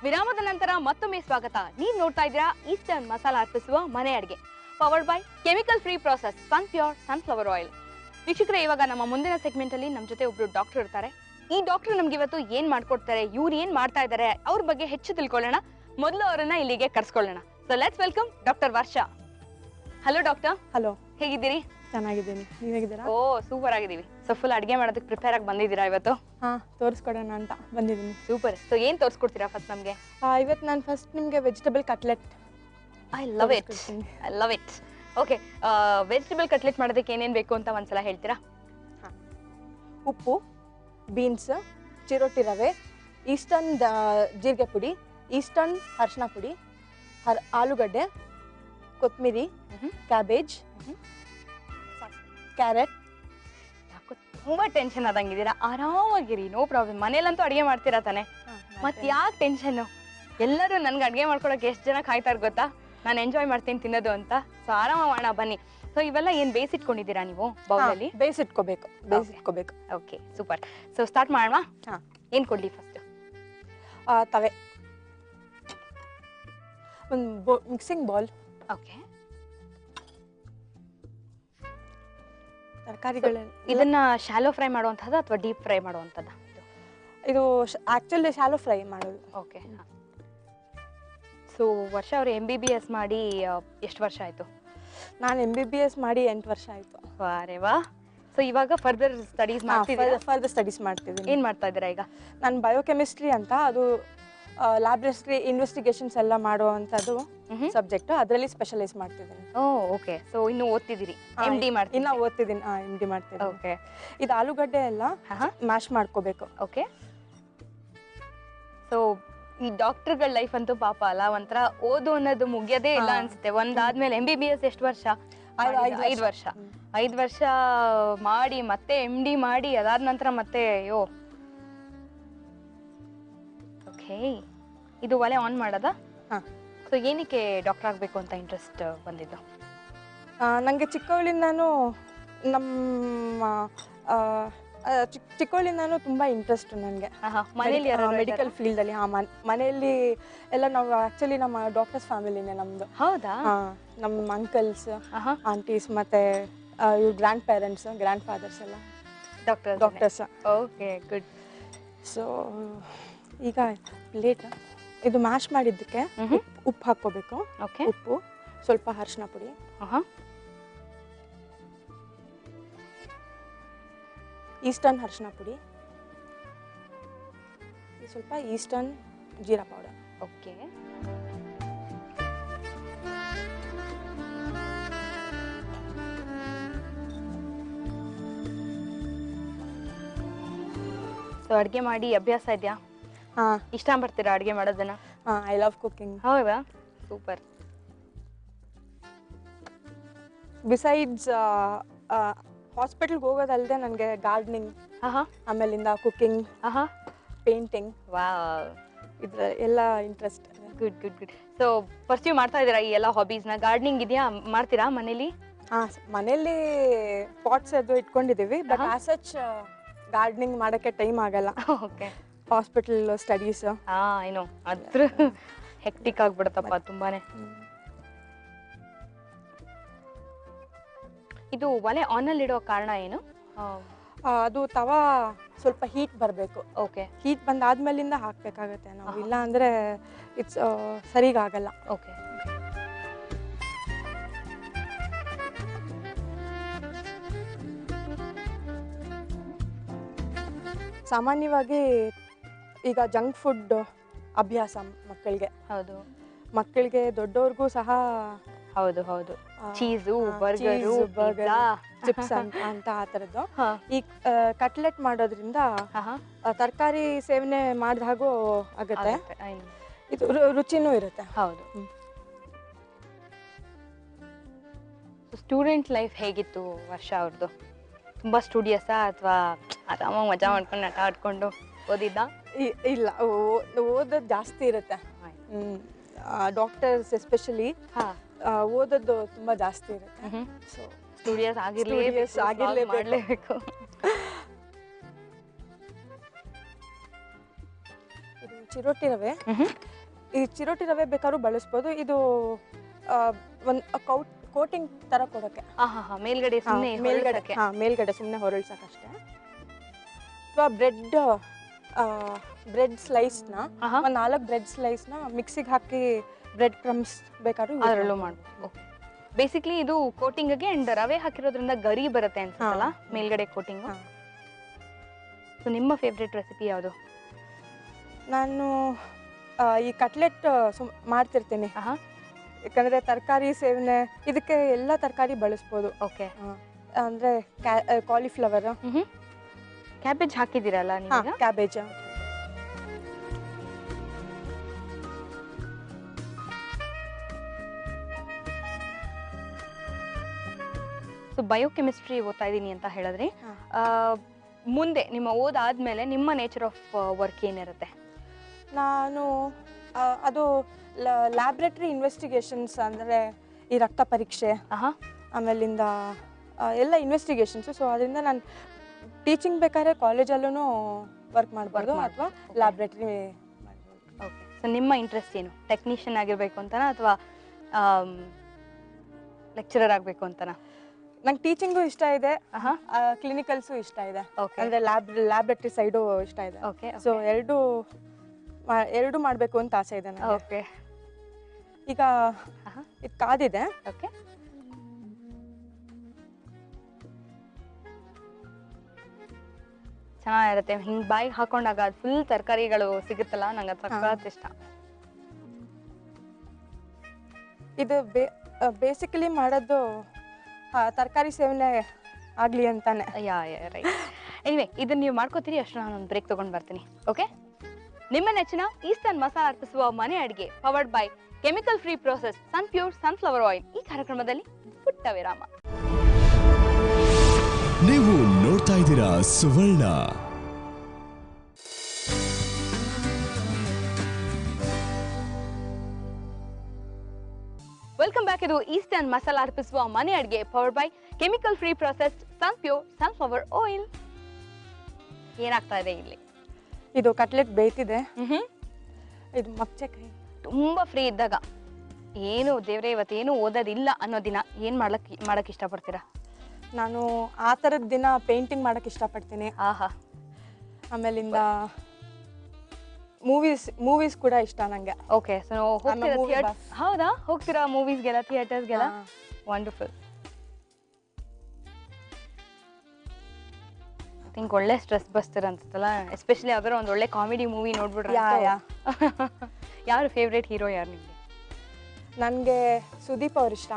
ವಿರಾಮದ ನಂತರ ಮತ್ತೊಮ್ಮೆ ಸ್ವಾಗತ. ನೀವು ನೋಡ್ತಾ ಇದ್ದೀರಾ ಈಸ್ಟರ್ನ್ ಮಸಾಲಾ ಅರ್ಪಿಸುವ ಮನೆ ಅಡಿಗೆ, powered by chemical free process pure sunflower oil. ವೀಕ್ಷಕರೇ, ಇವಾಗ ನಮ್ಮ ಮುಂದಿನ ಸೆಗ್ಮೆಂಟ್ ಅಲ್ಲಿ ನಮ್ಮ ಜೊತೆ ಒಬ್ರು ಡಾಕ್ಟರ್ ಇರ್ತಾರೆ. ಈ ಡಾಕ್ಟರ್ ನಮ್ಗೆ ಇವತ್ತು ಏನ್ ಮಾಡ್ಕೊಡ್ತಾರೆ, ಇವ್ರು ಏನ್ ಮಾಡ್ತಾ ಇದ್ದಾರೆ, ಅವ್ರ ಬಗ್ಗೆ ಹೆಚ್ಚು ತಿಳ್ಕೊಳ್ಳೋಣ. ಮೊದಲು ಅವರನ್ನ ಇಲ್ಲಿಗೆ ಕರ್ಸ್ಕೊಳ್ಳೋಣ. So let's welcome doctor Varsha. Hello doctor. Hello, ಹೇಗಿದ್ದೀರಿ? ಚೆನ್ನಾಗಿದ್ದೀನಿ, ನೀವು ಹೇಗಿದ್ದೀರಾ? ಓ, ಸೂಪರ್ ಆಗಿದ್ದೀವಿ. ಸೊ ಫುಲ್ ಅಡಿಗೆ ಮಾಡೋದಕ್ಕೆ ಪ್ರಿಪೇರ್ ಆಗಿ ಬಂದಿದ್ದೀರಾ ಇವತ್ತು? ತೋರಿಸ್ಕೊಡೋಣ ಅಂತ ಬಂದಿದ್ದೀನಿ. ಸೂಪರ್. ಸೊ ಏನ್ ತೋರಿಸ್ಕೊಡ್ತೀರಾ ಫಸ್ಟ್ ನಮಗೆ? ಇವತ್ತು ನಾನು ಫಸ್ಟ್ ನಿಮಗೆ vegetable cutlet. I love it. Okay, vegetable cutlet ಮಾಡೋದಕ್ಕೆ ಏನೇನು ಬೇಕು ಅಂತ ಒಂದ್ಸಲ ಹೇಳ್ತೀರಾ? ಉಪ್ಪು, ಬೀನ್ಸ್, ಚಿರೋಟಿ ರವೆ, ಈಸ್ಟರ್ನ್ ಜೀರಿಗೆ ಪುಡಿ, ಈಸ್ಟರ್ನ್ ಅರಿಶಿನ ಪುಡಿ, ಆಲೂಗಡ್ಡೆ, ಕೊತ್ತಂಬರಿ, ಕ್ಯಾಬೇಜ್, ಕ್ಯಾರೆಟ್. ಯಾಕೋ ತುಂಬಾ ಟೆನ್ಷನ್ ಆದಂಗಿದ್ದೀರಾ? ಆರಾಮಾಗಿರಿ, ನೋ ಪ್ರಾಬ್ಲಮ್. ಮನೇಲಂತೂ ಅಡುಗೆ ಮಾಡ್ತೀರಾ ತಾನೆ, ಮತ್ತೆ ಯಾಕೆ ಟೆನ್ಷನ್? ಎಲ್ಲರೂ ನನ್ಗೆ ಅಡುಗೆ ಮಾಡ್ಕೊಳಕ್ಕೆ ಎಷ್ಟು ಜನ ಕಾಯ್ತಾರ ಗೊತ್ತಾ? ನಾನು ಎಂಜಾಯ್ ಮಾಡ್ತೀನಿ ತಿನ್ನೋದು ಅಂತ. ಸೊ ಆರಾಮ ಮಾಡೋಣ ಬನ್ನಿ. ಸೊ ಇವೆಲ್ಲ ಏನು ಬೇಯಿಸಿಟ್ಕೊಂಡಿದ್ದೀರಾ ನೀವು ಬೌಲಲ್ಲಿ? ಬೇಯಿಸಿಟ್ಕೋಬೇಕು. Okay, super. ಸೊ ಸ್ಟಾರ್ಟ್ ಮಾಡೋಣ. ಏನು ಕೊಡ್ಲಿ ಫಸ್ಟ್? ತವೆ, ಒಂದು ಮಿಕ್ಸಿಂಗ್ ಬೌಲ್. ಓಕೆ, ತರಕಾರಿಗಳ ಇದನ್ನ ಶಾಲೋ ಫ್ರೈ ಮಾಡುವಂಥದ್ದು ಅಥವಾ ಡೀಪ್ ಫ್ರೈ ಮಾಡುವಂಥದ್ದು? ಇದು ಆಕ್ಚುಲಿ ಶಾಲೋ ಫ್ರೈ ಮಾಡೋದು. ಓಕೆ. ಸೊ ವರ್ಷ ಅವರು MBBS ಮಾಡಿ ಎಷ್ಟು ವರ್ಷ ಆಯಿತು? ನಾನು MBBS ಮಾಡಿ 8 ವರ್ಷ ಆಯಿತು. ಅರೆ ವಾ. ಸೊ ಇವಾಗ ಫರ್ದರ್ ಸ್ಟಡೀಸ್ ಮಾಡ್ತಿದ್ದೀರಾ? ಫರ್ದರ್ ಸ್ಟಡೀಸ್ ಮಾಡ್ತಿದ್ದೀನಿ. ಏನು ಮಾಡ್ತಾ ಇದ್ದೀರಾ ಈಗ? ನಾನು ಬಯೋಕೆಮಿಸ್ಟ್ರಿ ಅಂತ, ಅದು ಲ್ಯಾಬ್ರೇಟರಿ ಇನ್ವೆಸ್ಟಿಗೇಷನ್ಸ್ ಎಲ್ಲ ಮಾಡುವಂಥದ್ದು ಸಬ್ಜೆಕ್ಟ್, ಅದರಲ್ಲಿ ಸ್ಪೆಷಲೈಸ್ ಮಾಡ್ತಿದ್ದೀನಿ. ಓಕೆ. ಸೊ ಇನ್ನು ಓದ್ತಿದ್ದೀರಿ? MD ಮಾಡ್ತೀನಿ. ಇನ್ನು ಓದ್ತಿದ್ದೀನಿ. MD ಮಾಡ್ತೀನಿ. ಓಕೆ. ಇದು ಆಲೂಗಡ್ಡೆ ಎಲ್ಲ ಮ್ಯಾಶ್ ಮಾಡ್ಕೋಬೇಕು. ಓಕೆ. ಸೊ ಈ ಡಾಕ್ಟರ್ಗಳ ಲೈಫ್ ಅಂತೂ ಪಾಪ ಅಲ್ಲ, ಒಂಥರ ಓದು ಅನ್ನೋದು ಮುಗಿಯೋದೇ ಇಲ್ಲ ಅನ್ಸುತ್ತೆ. ಒಂದಾದ್ಮೇಲೆ MBBS ಎಷ್ಟು ವರ್ಷ? 5 ವರ್ಷ. 5 ವರ್ಷ ಮಾಡಿ ಮತ್ತೆ MD ಮಾಡಿ ಅದಾದ ನಂತರ ಮತ್ತೆ ಅಯ್ಯೋ. ಓಕೆ, ಇದು ಒಲೆ ಆನ್ ಮಾಡೋದಾ? ಸೊ ಏನಕ್ಕೆ ಡಾಕ್ಟರ್ ಆಗಬೇಕು ಅಂತ ಇಂಟ್ರೆಸ್ಟ್ ಬಂದಿದ್ದು? ನನಗೆ ಚಿಕ್ಕವಳಿಂದಾನು ನಮ್ಮ ಚಿಕ್ಕವಳಿಂದಾನು ತುಂಬ ಇಂಟ್ರೆಸ್ಟ್ ನನಗೆ ಮನೇಲಿ ಮೆಡಿಕಲ್ ಫೀಲ್ಡಲ್ಲಿ. ಮನೆಯಲ್ಲಿ ಎಲ್ಲ ನಾವು ಆ್ಯಕ್ಚುಲಿ ನಮ್ಮ ಡಾಕ್ಟರ್ಸ್ ಫ್ಯಾಮಿಲಿನೇ ನಮ್ಮದು. ಹೌದಾ? ನಮ್ಮ ಅಂಕಲ್ಸ್, ಆಂಟೀಸ್ ಮತ್ತು ಇವ್ರ ಗ್ರ್ಯಾಂಡ್ ಪೇರೆಂಟ್ಸ್, ಗ್ರ್ಯಾಂಡ್ ಫಾದರ್ಸ್ ಎಲ್ಲ ಡಾಕ್ಟರ್ಸ್. Okay, good. ಸೊ ಈಗ ಪ್ಲೇಟ್ ಇದು ಮ್ಯಾಶ್ ಮಾಡಿದ್ದಕ್ಕೆ ಉಪ್ಪು ಹಾಕ್ಕೋಬೇಕು. ಓಕೆ. ಉಪ್ಪು, ಸ್ವಲ್ಪ ಅರಿಶಿನ ಪುಡಿ, ಈಸ್ಟರ್ನ್ ಅರಿಶಿನ ಪುಡಿ, ಸ್ವಲ್ಪ eastern jeera powder. Okay. So ಅಡುಗೆ ಮಾಡಿ ಅಭ್ಯಾಸ ಇದೆಯಾ? ಇಷ್ಟ ಪಡ್ತೀರಾ ಅಡುಗೆ ಮಾಡೋದನ್ನ? I love cooking. ಹೌದಾ? ಸೂಪರ್. ಬಿಸೈಡ್ಸ್ ಹಾಸ್ಪಿಟಲ್ಗೆ ಹೋಗೋದಲ್ಲದೆ ನನಗೆ ಗಾರ್ಡನಿಂಗ್, ಆಮೇಲಿಂದ ಕುಕಿಂಗ್ ಪೇಂಟಿಂಗ್, ವಾವ್, ಇದ್ರ ಎಲ್ಲ interest. Good good good. So pursue ಮಾಡ್ತಾ ಇದ್ದೀರಾ ಈ ಎಲ್ಲ ಹಾಬೀಸ್ನ? ಗಾರ್ಡನಿಂಗ್ ಇದೆಯಾ, ಮಾಡ್ತೀರಾ ಮನೇಲಿ? ಮನೆಯಲ್ಲಿ ಪಾಟ್ಸ್ ಅದು ಇಟ್ಕೊಂಡಿದ್ದೀವಿ, ಬಟ್ ಆಸ್ ಸಚ್ ಗಾರ್ಡನಿಂಗ್ ಮಾಡೋಕ್ಕೆ ಟೈಮ್ ಆಗಲ್ಲ. ಓಕೆ. Hospital studies. ಏನೋ ಅದ್ರ ಹೆಕ್ಟಿಕ್ ಆಗ್ಬಿಡುತ್ತಪ್ಪ ತುಂಬಾನೇ. ಇದು ಒಲೆ ಆನಲ್ಲಿ ಇಡೋ ಕಾರಣ ಏನು? ಅದು ತವಾ ಸ್ವಲ್ಪ ಹೀಟ್ ಬರಬೇಕು. ಓಕೆ. ಹೀಟ್ ಬಂದಾದ್ಮೇಲಿಂದ ಹಾಕ್ಬೇಕಾಗತ್ತೆ ನಾವು, ಇಲ್ಲ ಅಂದ್ರೆ ಇಟ್ಸ್ ಸರಿಗಾಗಲ್ಲ. ಓಕೆ. ಸಾಮಾನ್ಯವಾಗಿ ಈಗ ಜಂಕ್ ಫುಡ್ ಅಭ್ಯಾಸ ಮಕ್ಕಳಿಗೆ ದೊಡ್ಡವ್ರಿಗೂ ಸಹ. ಹೌದು ಹೌದು. ಚೀಸು, ಬರ್ಗರು, ಚಿಪ್ಸ್ ಅಂತ ಆ ಥರದ್ದು. ಈ ಕಟ್ಲೆಟ್ ಮಾಡೋದ್ರಿಂದ ತರಕಾರಿ ಸೇವನೆ ಮಾಡಿದ ಹಾಗೂ ಆಗುತ್ತೆ, ಇದು ರುಚಿನೂ ಇರುತ್ತೆ. ಹೌದು. ಸ್ಟೂಡೆಂಟ್ ಲೈಫ್ ಹೇಗಿತ್ತು ವರ್ಷ ಅವ್ರದ್ದು? ತುಂಬಾ ಸ್ಟೂಡಿಯಸ್ಸಾ ಅಥವಾ ಆರಾಮಾಗಿ ಮಜಾ ಮಾಡ್ಕೊಂಡು ನಟ ಆಡ್ಕೊಂಡು ಓದಿದ್ದ? ಇಲ್ಲ, ಓದೋದು ಜಾಸ್ತಿ ಇರುತ್ತೆ. ಡಾಕ್ಟರ್ಸ್ ಎಸ್ಪೆಷಲಿ ಓದೋದು ತುಂಬಾ ಜಾಸ್ತಿ ಇರುತ್ತೆ. ಸೊ ಸ್ಟೂಡಿಯಸ್ ಆಗಿರ್ಲೇಬೇಕು. ಇದು ಚಿರೋಟಿ ರವೆ. ಈ ಚಿರೋಟಿ ರವೆ ಬೇಕಾದ್ರೂ ಬಳಸ್ಬೋದು. ಇದು ಒಂದು ಕೋಟಿಂಗ್ ತರ ಕೊಡೋಕೆ, ಮೇಲ್ಗಡೆ ಸುಮ್ಮನೆ ಹೊರಳ್ಸಕ್ಕಷ್ಟೇ. ಅಥವಾ ಬ್ರೆಡ್ ಸ್ಲೈಸ್ನ ಒಂದು 4 ಬ್ರೆಡ್ ಸ್ಲೈಸ್ನ ಮಿಕ್ಸಿಗೆ ಹಾಕಿ ಬ್ರೆಡ್ ಕ್ರಮ್ಸ್ ಬೇಕಾದ್ರೂ ಅದರಲ್ಲೂ ಮಾಡ್ಬೋದು. ಬೇಸಿಕ್ಲಿ ಇದು ಕೋಟಿಂಗ್ಗೆ ಅಂಡ್ ರವೆ ಹಾಕಿರೋದ್ರಿಂದ ಗರಿ ಬರುತ್ತೆ ಅನ್ಸುತ್ತಲ್ಲ ಮೇಲ್ಗಡೆ ಕೋಟಿಂಗ್. ಸೊ ನಿಮ್ಮ ಫೇವ್ರೆಟ್ ರೆಸಿಪಿ ಯಾವುದು? ನಾನು ಈ ಕಟ್ಲೆಟ್ ಮಾಡ್ತಿರ್ತೀನಿ, ಯಾಕಂದ್ರೆ ತರಕಾರಿ ಸೇವನೆ ಇದಕ್ಕೆ ಎಲ್ಲ ತರಕಾರಿ ಬಳಸ್ಬೋದು. ಓಕೆ. ಅಂದ್ರೆ ಕಾಲಿಫ್ಲವರ್, ಕ್ಯಾಬೇಜ್ ಹಾಕಿದಿರಲ್ಲ ನೀವು? ಕ್ಯಾಬೇಜ್. ಸೊ ಬಯೋಕೆಮಿಸ್ಟ್ರಿ ಓದ್ತಾ ಇದ್ದೀನಿ ಅಂತ ಹೇಳಿದ್ರಿ. ಮುಂದೆ ನಿಮ್ಮ ಓದಾದ್ಮೇಲೆ ನಿಮ್ಮ ನೇಚರ್ ಆಫ್ ವರ್ಕ್ ಏನಿರುತ್ತೆ? ನಾನು ಅದು ಲ್ಯಾಬ್ರೇಟರಿ ಇನ್ವೆಸ್ಟಿಗೇಷನ್ಸ್, ಅಂದರೆ ಈ ರಕ್ತ ಪರೀಕ್ಷೆ, ಆಮೇಲಿಂದ ಎಲ್ಲ ಇನ್ವೆಸ್ಟಿಗೇಷನ್ಸು. ಸೊ ಅದರಿಂದ ನಾನು ಟೀಚಿಂಗ್ ಬೇಕಾದ್ರೆ ಕಾಲೇಜಲ್ಲೂ ವರ್ಕ್ ಮಾಡ್ಬೋದು ಅಥವಾ ಲ್ಯಾಬ್ರೇಟರಿ ಮಾಡ್ಬೋದು. ಓಕೆ. ಸೊ ನಿಮ್ಮ ಇಂಟ್ರೆಸ್ಟ್ ಏನು? ಟೆಕ್ನಿಷಿಯನ್ ಆಗಿರಬೇಕು ಅಂತನಾ ಅಥವಾ ಲೆಕ್ಚರರ್ ಆಗಬೇಕು ಅಂತನಾ? ನಂಗೆ ಟೀಚಿಂಗು ಇಷ್ಟ ಇದೆ, ಕ್ಲಿನಿಕಲ್ಸು ಇಷ್ಟ ಇದೆ, ಅಂದರೆ ಲ್ಯಾಬ್ರೇಟರಿ ಸೈಡು ಇಷ್ಟ ಇದೆ. ಓಕೆ. ಸೊ ಎರಡು ಮಾಡಬೇಕು ಅಂತ ಆಸೆ ಇದೆ ನನಗೆ. ಓಕೆ. ಈಗ ಇದು ಕಾದಿದೆ. ಓಕೆ. ಚೆನ್ನಾಗಿರುತ್ತೆ ಹಿಂಗೆ ಬಾಯಿಗೆ ಹಾಕೊಂಡಾಗ ಅದು ಫುಲ್ ತರಕಾರಿಗಳು ಸಿಗುತ್ತಲ್ಲ, ನಂಗೆ ಅದು ಸಖತ್ ಇಷ್ಟ. ಇದು ಬೇಸಿಕಲಿ ಮಾಡೋದು ತರಕಾರಿ ಸೇವನೆ ಆಗಲಿ ಅಂತಾನೆ. ರೈಟ್. ಎನಿವೆ ಇದನ್ನ ನೀವು ಮಾಡ್ಕೋತೀರಿ, ಅಷ್ಟು ನಾನೊಂದು ಬ್ರೇಕ್ ತೊಗೊಂಡು ಬರ್ತೀನಿ. ಓಕೆ. ನಿಮ್ಮ ನೆಚ್ಚಿನ ಈಸ್ಟರ್ನ್ ಮಸಾಲ ಅರ್ಪಿಸುವ ಮನೆ ಅಡುಗೆ powered by chemical free process Sunpure sunflower oil ಈ ಕಾರ್ಯಕ್ರಮದಲ್ಲಿ ಪುಟ್ಟ ವಿರಾಮ. ನೀವು ನೋಡ್ತಾ ಇದ್ದೀರಾ ಸುವರ್ಣ. Welcome back. ಇದು ಈಸ್ಟರ್ನ್ ಮಸಾಲ ಅರ್ಪಿಸುವ ಮನೆ ಅಡುಗೆ powered by chemical free process Sunpure sunflower oil. ಏನಾಗ್ತಾ ಇದೆ ಇಲ್ಲಿ? ಇದು ಕಟ್ಲೆಟ್ ಬೇಯ್ತಿದೆ. ಇದು ಮಚ್ಚೆಕಾಯಿ. ತುಂಬಾ ಫ್ರೀ ಇದ್ದಾಗ ಏನು ದೇವ್ರೆ ಇವತ್ತೇನು ಓದೋದಿಲ್ಲ ಅನ್ನೋ ದಿನ ಏನ್ ಮಾಡಕ್ ಇಷ್ಟಪಡ್ತೀರಾ? ನಾನು ಆ ಥರದ ದಿನ ಪೇಂಟಿಂಗ್ ಮಾಡಕ್ ಇಷ್ಟಪಡ್ತೀನಿ. ಆಮೇಲಿಂದ ಮೂವೀಸ್ ಕೂಡ ಇಷ್ಟ ನಂಗೆ. ಓಕೆ. ಸೊ ಹೌದಾ, ಹೋಗ್ತೀರಾ ಮೂವೀಸ್ಗೆಲ್ಲ, ಥಿಯೇಟರ್ಸ್ಗೆಲ್ಲ? ವಂಡರ್ಫುಲ್. ಐ ಥಿಂಕ್ ಒಳ್ಳೆ ಸ್ಟ್ರೆಸ್ ಬಸ್ಟರ್ ಅನ್ಸುತ್ತಲ್ಲ, ಎಸ್ಪೆಷಲಿ ಯಾವ್ದಾರ ಒಂದು ಒಳ್ಳೆ ಕಾಮಿಡಿ ಮೂವಿ ನೋಡ್ಬಿಟ್ರೆ. ಯಾರು ಫೇವ್ರೇಟ್ ಹೀರೋ ಯಾರು ನಿಮಗೆ? ನನಗೆ ಸುದೀಪ್ ಅವ್ರ ಇಷ್ಟ,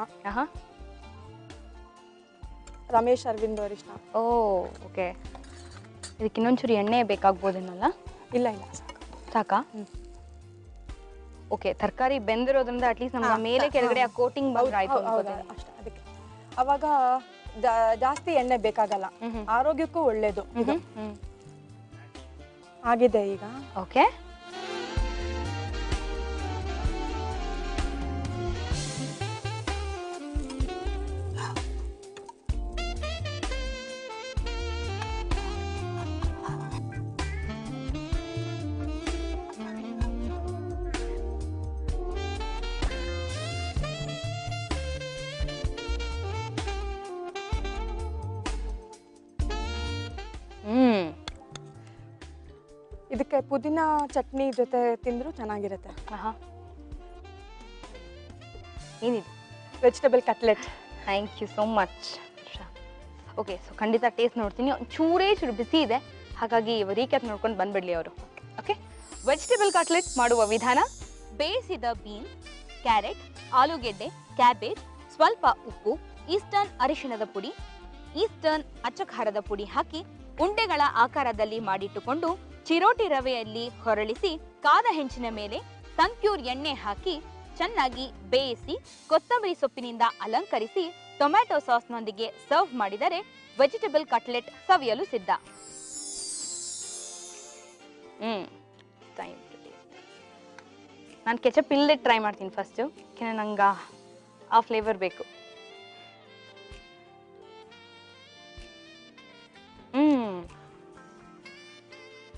ರಮೇಶ್ ಅರವಿಂದ್ ಅವ್ರ ಇಷ್ಟ. ಓಕೆ. ಇದಕ್ಕೆ ಇನ್ನೊಂಚೂರು ಎಣ್ಣೆ ಬೇಕಾಗ್ಬೋದೇನಲ್ಲ? ಇಲ್ಲ ಸಾಕಾ? ಓಕೆ. ತರಕಾರಿ ಬೆಂದಿರೋದ್ರಿಂದ ಅಟ್ಲೀಸ್ಟ್ ನಮ್ಮ ಮೇಲೆ ಕೆಳಗಡೆ ಆ ಕೋಟಿಂಗ್ ಬಂದ್ರೆ ಆಯ್ತು ಅಷ್ಟೇ. ಅದಕ್ಕೆ ಅವಾಗ ಜಾಸ್ತಿ ಎಣ್ಣೆ ಬೇಕಾಗಲ್ಲ, ಆರೋಗ್ಯಕ್ಕೂ ಒಳ್ಳೇದು. ಆಗಿದೆ ಈಗ. ಓಕೆ. ಇದಕ್ಕೆ ಪುದೀನ ಚಟ್ನಿ ಜೊತೆ ತಿಂದ್ರು ಚೆನ್ನಾಗಿರುತ್ತೆ. ಏನಿದೆ? Vegetable cutlet. Thank you so much. Okay, so ಖಂಡಿತ ಟೇಸ್ಟ್ ನೋಡ್ತೀನಿ. ಚೂರೇ ಚೂರು ಬಿಸಿ ಇದೆ, ಹಾಗಾಗಿ ರೀಕ್ಯಾಪ್ ನೋಡ್ಕೊಂಡು ಬಂದ್ಬಿಡ್ಲಿ ಅವರು. ಓಕೆ, ವೆಜಿಟೇಬಲ್ ಕಟ್ಲೆಟ್ ಮಾಡುವ ವಿಧಾನ: ಬೇಯಿಸಿದ ಬೀನ್ಸ್, ಕ್ಯಾರೆಟ್, ಆಲೂಗೆಡ್ಡೆ, ಕ್ಯಾಬೇಜ್, ಸ್ವಲ್ಪ ಉಪ್ಪು, ಈಸ್ಟರ್ನ್ ಅರಿಶಿಣದ ಪುಡಿ, ಈಸ್ಟರ್ನ್ ಅಚ್ಚಖಾರದ ಪುಡಿ ಹಾಕಿ ಉಂಡೆಗಳ ಆಕಾರದಲ್ಲಿ ಮಾಡಿಟ್ಟುಕೊಂಡು ಚಿರೋಟಿ ರವೆಯಲ್ಲಿ ಹೊರಳಿಸಿ ಕಾದ ಹೆಂಚಿನ ಮೇಲೆ ಸನ್ಪ್ಯೂರ್ ಎಣ್ಣೆ ಹಾಕಿ ಚೆನ್ನಾಗಿ ಬೇಯಿಸಿ ಕೊತ್ತಂಬರಿ ಸೊಪ್ಪಿನಿಂದ ಅಲಂಕರಿಸಿ ಟೊಮ್ಯಾಟೊ ಸಾಸ್ನೊಂದಿಗೆ ಸರ್ವ್ ಮಾಡಿದರೆ ವೆಜಿಟೇಬಲ್ ಕಟ್ಲೆಟ್ ಸವಿಯಲು ಸಿದ್ಧ. ನಾನು ಕೆಚಪ್ ಇಲ್ಲದೆ ಟ್ರೈ ಮಾಡ್ತೀನಿ ಫಸ್ಟು, ಯಾಕೆಂದರೆ ನಂಗೆ ಆ ಫ್ಲೇವರ್ ಬೇಕು.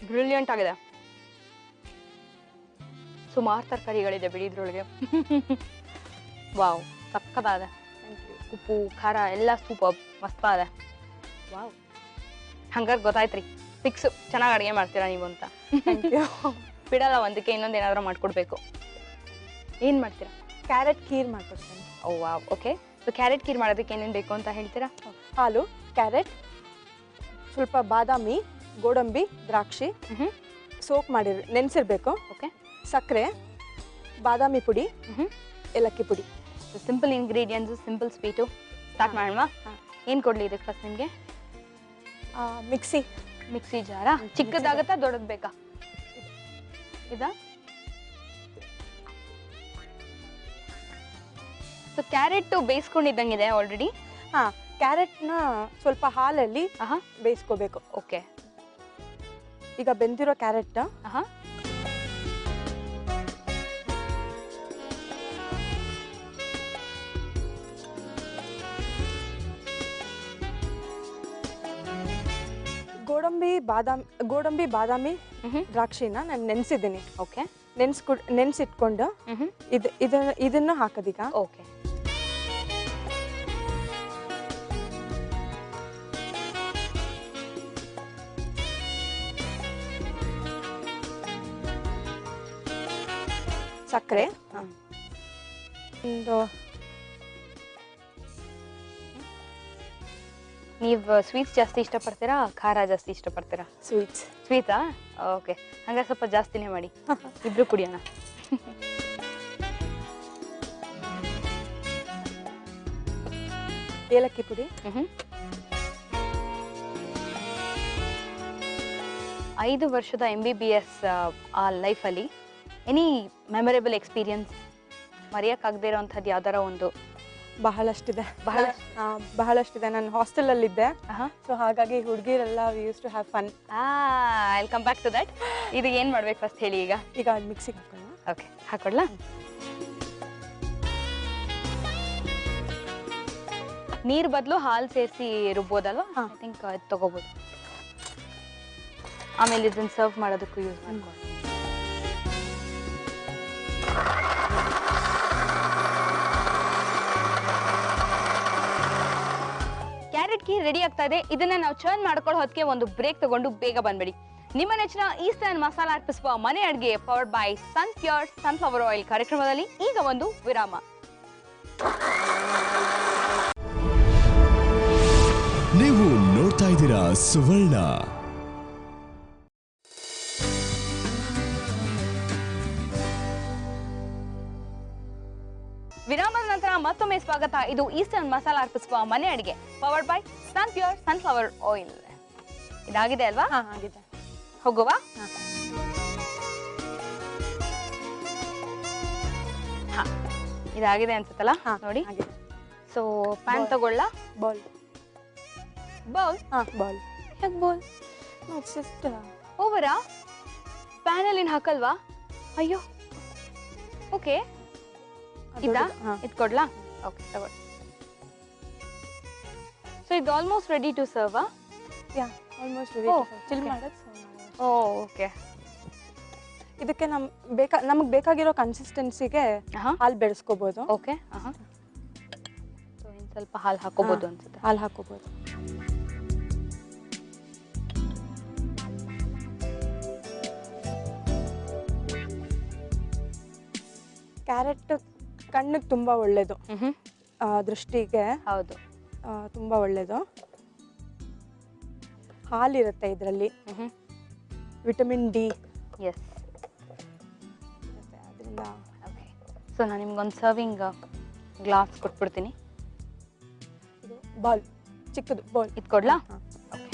ಬ್ರಿಲಿಯಂಟ್ ಆಗಿದೆ. ಸುಮಾರು ತರಕಾರಿಗಳಿದೆ ಬಿಡಿ ಇದ್ರೊಳಗೆ. ವಾವ್, ಸಕ್ಕತ್ತಾದ. ಉಪ್ಪು ಖಾರ ಎಲ್ಲ ಸೂಪರ್ ಮಸ್ತ್ ಅದ. ವಾವ್, ಹಂಗಾರೆ ಗೊತ್ತಾಯ್ತ್ರಿ, ಫಿಕ್ಸು ಚೆನ್ನಾಗಿ ಅಡುಗೆ ಮಾಡ್ತೀರಾ ನೀವು ಅಂತ. ಬಿಡಲ್ಲ, ಒಂದಕ್ಕೆ ಇನ್ನೊಂದು ಏನಾದರೂ ಮಾಡ್ಕೊಡ್ಬೇಕು. ಏನು ಮಾಡ್ತೀರಾ? ಕ್ಯಾರೆಟ್ ಖೀರ್ ಮಾಡ್ಕೊಡ್ತೀನಿ. Oh wow, okay. So carrot kheer ಮಾಡೋದಕ್ಕೆ ಏನೇನು ಬೇಕು ಅಂತ ಹೇಳ್ತೀರಾ? ಹಾಲು, ಕ್ಯಾರೆಟ್, ಸ್ವಲ್ಪ ಬಾದಾಮಿ, ಗೋಡಂಬಿ, ದ್ರಾಕ್ಷಿ ಸೋಕ್ ಮಾಡಿ ನೆನೆಸಿರ್ಬೇಕು. ಓಕೆ. ಸಕ್ಕರೆ, ಬಾದಾಮಿ ಪುಡಿ, ಏಲಕ್ಕಿ ಪುಡಿ. Simple ingredients, simple sweet. Start ಮಾಡೋಣ. ಏನು ಕೊಡಲಿ ಇದಕ್ಕೆ ಫಸ್ಟ್ ನಿಮಗೆ? ಮಿಕ್ಸಿ ಜಾರ. ಚಿಕ್ಕದಾಗತ್ತಾ ದೊಡ್ಡದು ಬೇಕಾ? ಇದಾ? ಸೊ ಕ್ಯಾರೆಟ್ ಬೇಯಿಸ್ಕೊಂಡಿದ್ದಂಗಿದೆ ಆಲ್ರೆಡಿ. ಕ್ಯಾರೆಟ್ನ ಸ್ವಲ್ಪ ಹಾಲಲ್ಲಿ ಬೇಯಿಸ್ಕೋಬೇಕು. ಓಕೆ. ಈಗ ಬೆಂದಿರೋ ಕ್ಯಾರೆಟ್ ಗೋಡಂಬಿ ಬಾದಾಮಿ ದ್ರಾಕ್ಷಿನ ನಾನು ನೆನೆಸಿದ್ದೀನಿ. ಓಕೆ. ನೆನೆಸಿಟ್ಕೊಂಡು ಇದನ್ನು ಹಾಕೋದೀಗ. ಓಕೆ. ಸಕ್ಕರೆ ಒಂದು. ನೀವು ಸ್ವೀಟ್ಸ್ ಜಾಸ್ತಿ ಇಷ್ಟಪಡ್ತೀರಾ, ಖಾರ ಜಾಸ್ತಿ ಇಷ್ಟಪಡ್ತೀರಾ? ಸ್ವೀಟಾ? ಓಕೆ, ಹಂಗಾರೆ ಸ್ವಲ್ಪ ಜಾಸ್ತಿನೇ ಮಾಡಿ, ಇಬ್ರು ಕುಡಿಯೋಣ. ಏಲಕ್ಕಿ ಪುಡಿ. 5 ವರ್ಷದ MBBS ಆ ಲೈಫಲ್ಲಿ ಎನಿ ಮೆಮೊರೇಬಲ್ ಎಕ್ಸ್ಪೀರಿಯನ್ಸ್, ಮರೆಯೋಕ್ಕಾಗದೇ ಇರೋವಂಥದ್ದು ಯಾವ್ದಾರ ಒಂದು? ಬಹಳಷ್ಟಿದೆ. ನಾನು ಹಾಸ್ಟೆಲಲ್ಲಿದ್ದೆ, ಸೊ ಹಾಗಾಗಿ ಹುಡುಗಿರೆಲ್ಲ we use to have fun. I will come back to that. ಇದು ಏನು ಮಾಡ್ಬೇಕು ಫಸ್ಟ್ ಹೇಳಿ. ಈಗ ಮಿಕ್ಸಿಗೆ ಹಾಕೊಳ್ಳೋಣ. ಓಕೆ, ಹಾಕೊಳ್ಳಾ? ನೀರು ಬದಲು ಹಾಲು ಸೇರಿಸಿ ರುಬ್ಬೋದಲ್ವ? ಐ ಥಿಂಕ್ ಅದು ತಗೋಬೋದು. ಆಮೇಲೆ ಇದನ್ನು ಸರ್ವ್ ಮಾಡೋದಕ್ಕೂ ಯೂಸ್ ಮಾಡ್ಕೊಂಡು. ಕ್ಯಾರೆಟ್ ಖೀರ್ ರೆಡಿ ಆಗ್ತಾ ಇದೆ. ಇದನ್ನ ನಾವು ಚರ್ನ್ ಮಾಡ್ಕೊಳ್ಳೋ ಹೊತ್ತಿಗೆ ಒಂದು ಬ್ರೇಕ್ ತಗೊಂಡು ಬೇಗ ಬಂದ್ಬಿಡಿ. ನಿಮ್ಮ ನೆಚ್ಚಿನ ಈಸ್ಟರ್ನ್ ಮಸಾಲಾ ಅರ್ಪಿಸುವ ಮನೆ ಅಡುಗೆ powered by Sunpure sunflower oil ಕಾರ್ಯಕ್ರಮದಲ್ಲಿ ಈಗ ಒಂದು ವಿರಾಮ. ನೀವು ನೋಡ್ತಾ ಇದ್ದೀರಾ ಸುವರ್ಣ. ವಿರಾಮದ ನಂತರ ಮತ್ತೊಮ್ಮೆ ಸ್ವಾಗತ. ಇದು ಈಸ್ಟರ್ನ್ ಮಸಾಲಾ ಅರ್ಪಿಸುವ ಮನೆ ಅಡಿಗೆ powered by Sunpure sunflower oil. ಇದಾಗಿದೆ ಅಲ್ವಾ? ಆಗಿದೆ. ಹೋಗುವ. ಇದಾಗಿದೆ ಅನ್ಸುತ್ತಲ್ಲ, ನೋಡಿ. ಸೊ ಪ್ಯಾನ್ ತಗೊಳ್ಳ? ಬೌಲ್. ಬೌಲ್? ಬೌಲ್. ಯಾಕೆ ಬೌಲ್? ಜಸ್ಟ್ ಓವರಾ? ಪ್ಯಾನಲ್ಲಿ ಹಾಕಲ್ವಾ? ಅಯ್ಯೋ, ಓಕೆ. ಇದಾ? ಇದು ಕೊಡ್ಲಾ? ಓಕೆ, ತಗೊಳ್ಳಿ. ಸೊ ಇದು almost ready to serve? Yeah, almost ready. Chill ಮಾಡೋದು. Oh, okay. ಇದಕ್ಕೆ ನಮಗೆ ಬೇಕಾಗಿರೋ ಕನ್ಸಿಸ್ಟೆನ್ಸಿಗೆ ಹಾಲು ಬೆಳೆಸ್ಕೋಬಹುದು. ಓಕೆ. ಸೊ ಇನ್ನು ಸ್ವಲ್ಪ ಹಾಲು ಹಾಕೋಬಹುದು ಅನ್ಸುತ್ತೆ. ಹಾಲು ಹಾಕೋಬಹುದು. ಕ್ಯಾರೆಟ್ ಕಣ್ಣಿಗೆ ತುಂಬಾ ಒಳ್ಳೇದು, ದೃಷ್ಟಿಗೆ. ಹೌದು, ತುಂಬಾ ಒಳ್ಳೇದು. ಹಾಲಿರುತ್ತೆ ಇದರಲ್ಲಿ, ವಿಟಮಿನ್ ಡಿ. ಎಸ್. ಅದರಿಂದ ಓಕೆ. ಸೊ ನಾನು ನಿಮ್ಗೊಂದು ಸರ್ವಿಂಗ್ ಗ್ಲಾಸ್ ಕೊಟ್ಬಿಡ್ತೀನಿ. ಇದು ಬೌಲ್, ಚಿಕ್ಕದು ಬೌಲ್. ಇದು ಕೊಡ್ಲಾ? ಓಕೆ.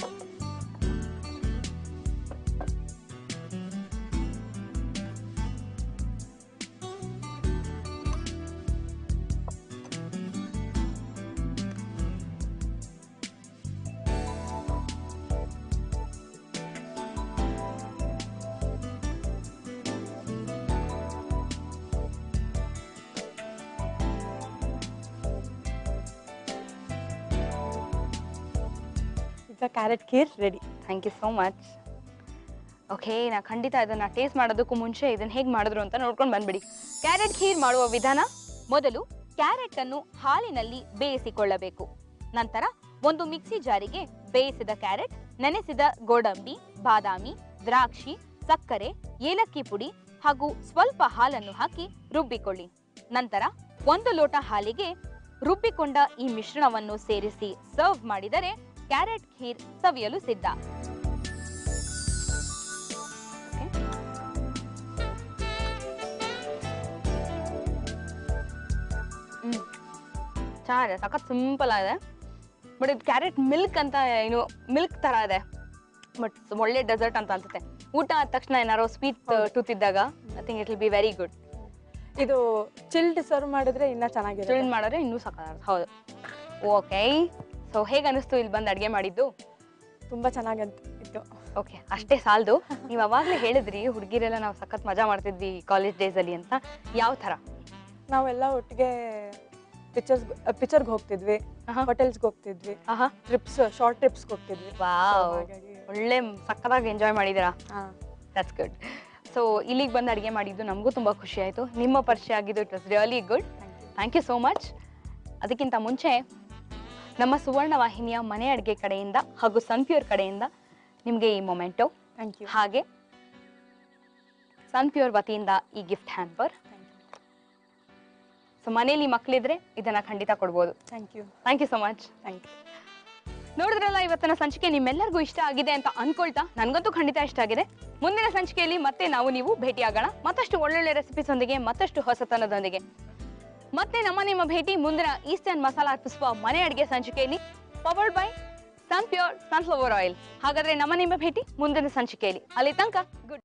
ಈಗ carrot kheer ready. Thank you so much. Okay, ನಾ ಖಂಡಿತ ಇದನ್ನ ಟೇಸ್ಟ್ ಮಾಡೋದಕ್ಕೂ ಮುಂಚೆ ಇದನ್ನ ಹೇಗೆ ಮಾಡಿದ್ರು ಅಂತ ನೋಡ್ಕೊಂಡು ಬಂದ್ಬಿಡಿ. ಕ್ಯಾರೆಟ್ ಖೀರ್ ಮಾಡುವ ವಿಧಾನ: ಮೊದಲು ಕ್ಯಾರೆಟ್ ಅನ್ನು ಹಾಲಿನಲ್ಲಿ ಬೇಯಿಸಿಕೊಳ್ಳಬೇಕು. ನಂತರ ಒಂದು ಮಿಕ್ಸಿ ಜಾರಿಗೆ ಬೇಯಿಸಿದ ಕ್ಯಾರೆಟ್, ನೆನೆಸಿದ ಗೋಡಂಬಿ, ಬಾದಾಮಿ, ದ್ರಾಕ್ಷಿ, ಸಕ್ಕರೆ, ಏಲಕ್ಕಿ ಪುಡಿ ಹಾಗೂ ಸ್ವಲ್ಪ ಹಾಲನ್ನು ಹಾಕಿ ರುಬ್ಬಿಕೊಳ್ಳಿ. ನಂತರ 1 ಲೋಟ ಹಾಲಿಗೆ ರುಬ್ಬಿಕೊಂಡ ಈ ಮಿಶ್ರಣವನ್ನು ಸೇರಿಸಿ ಸರ್ವ್ ಮಾಡಿದರೆ ಕ್ಯಾರೆಟ್ ಖೀರ್ ಸವಿಯಲು ಸಿದ್ಧ. ಚೆನ್ನಾಗಿದೆ, ಸಖತ್ ಸಿಂಪಲ್ ಆಗಿದೆ. ಬಟ್ ಇದು ಕ್ಯಾರೆಟ್ ಮಿಲ್ಕ್ ಅಂತ ಏನು ಮಿಲ್ಕ್ ತರ ಇದೆ. ಬಟ್ ಒಳ್ಳೆ ಡೆಸರ್ಟ್ ಅಂತ ಅನ್ಸುತ್ತೆ. ಊಟ ಆದ ತಕ್ಷಣ ಏನಾರೋ ಸ್ವೀಟ್ ಟೂತ್ ಇದ್ದಾಗ I think it will be very good. ಇದು ಚಿಲ್ಡ್ ಸರ್ವ್ ಮಾಡಿದ್ರೆ ಇನ್ನ ಚೆನ್ನಾಗಿರುತ್ತೆ. ಚಿಲ್ಡ್ ಮಾಡಿದ್ರೆ ಇನ್ನೂ ಸಖತ್. ಹೌದು. ಓಕೆ. ಸೊ ಹೇಗೆ ಅನಿಸ್ತು ಇಲ್ಲಿ ಬಂದು ಅಡುಗೆ ಮಾಡಿದ್ದು? ತುಂಬಾ ಚೆನ್ನಾಗಿತ್ತು. ಓಕೆ, ಅಷ್ಟೇ ಸಾಲದು. ನೀವು ಅವಾಗಲೇ ಹೇಳಿದ್ರಿ ಹುಡುಗಿರೆಲ್ಲ ನಾವು ಸಖತ್ ಮಜಾ ಮಾಡ್ತಿದ್ವಿ ಕಾಲೇಜ್ ಡೇಸ್ ಅಲ್ಲಿ ಅಂತ. ಯಾವ ಥರ? ನಾವೆಲ್ಲ ಒಟ್ಟಿಗೆ ಪಿಕ್ಚರ್ಗೆ ಹೋಗ್ತಿದ್ವಿ, ಹೋಟೆಲ್ಸ್ಗೆ ಹೋಗ್ತಿದ್ವಿ, ಶಾರ್ಟ್ ಟ್ರಿಪ್ಸ್ಗೆ ಹೋಗ್ತಿದ್ವಿ. ವಾವ್, ಒಳ್ಳೆ ಸಖತ್ತಾಗಿ ಎಂಜಾಯ್ ಮಾಡಿದ್ದೀರಾ. That's good. ಸೊ ಇಲ್ಲಿಗೆ ಬಂದು ಅಡುಗೆ ಮಾಡಿದ್ದು ನಮಗೂ ತುಂಬ ಖುಷಿ ಆಯಿತು. ನಿಮ್ಮ ಪರಿಚಯ ಆಗಿದ್ದು it was really good. Thank you so much. ಅದಕ್ಕಿಂತ ಮುಂಚೆ ನಮ್ಮ ಸುವರ್ಣ ವಾಹಿನಿಯ ಮನೆ ಅಡುಗೆ ಕಡೆಯಿಂದ ಹಾಗೂ ಸನ್ಪ್ಯೂರ್ ಕಡೆಯಿಂದ ನಿಮಗೆ ಈ ಮೊಮೆಂಟೋ, ಥ್ಯಾಂಕ್ ಯು. ಹಾಗೆ ಸನ್ಪ್ಯೂರ್ ವತಿಯಿಂದ ಈ ಗಿಫ್ಟ್ ಹ್ಯಾಂಪರ್. ಸೊ ಮನೇಲಿ ಮಕ್ಕಳಿದ್ರೆ ಇದನ್ನ ಖಂಡಿತ ಕೊಡ್ಬೋದು. Thank you. Thank you so much. Thank you. ನೋಡಿದ್ರಲ್ಲ, ಇವತ್ತಿನ ಸಂಚಿಕೆ ನಿಮ್ಮೆಲ್ಲರಿಗೂ ಇಷ್ಟ ಆಗಿದೆ ಅಂತ ಅನ್ಕೊಳ್ತಾ ನನಗಂತೂ ಖಂಡಿತ ಇಷ್ಟ ಆಗಿದೆ. ಮುಂದಿನ ಸಂಚಿಕೆಯಲ್ಲಿ ಮತ್ತೆ ನೀವು ಭೇಟಿಯಾಗೋಣ, ಮತ್ತಷ್ಟು ಒಳ್ಳೊಳ್ಳೆ ರೆಸಿಪೀಸ್ ಒಂದಿಗೆ, ಮತ್ತಷ್ಟು ಹೊಸತನದೊಂದಿಗೆ. ಮತ್ತೆ ನಿಮ್ಮ ಭೇಟಿ ಮುಂದಿನ ಈಸ್ಟರ್ನ್ ಮಸಾಲಾ ಅರ್ಪಿಸುವ ಮನೆ ಅಡುಗೆ ಸಂಚಿಕೆಯಲ್ಲಿ, powered by Sunpure sunflower oil. ಹಾಗಾದ್ರೆ ನಿಮ್ಮ ಭೇಟಿ ಮುಂದಿನ ಸಂಚಿಕೆಯಲ್ಲಿ. ಅಲ್ಲಿ ತನಕ ಗುಡ್.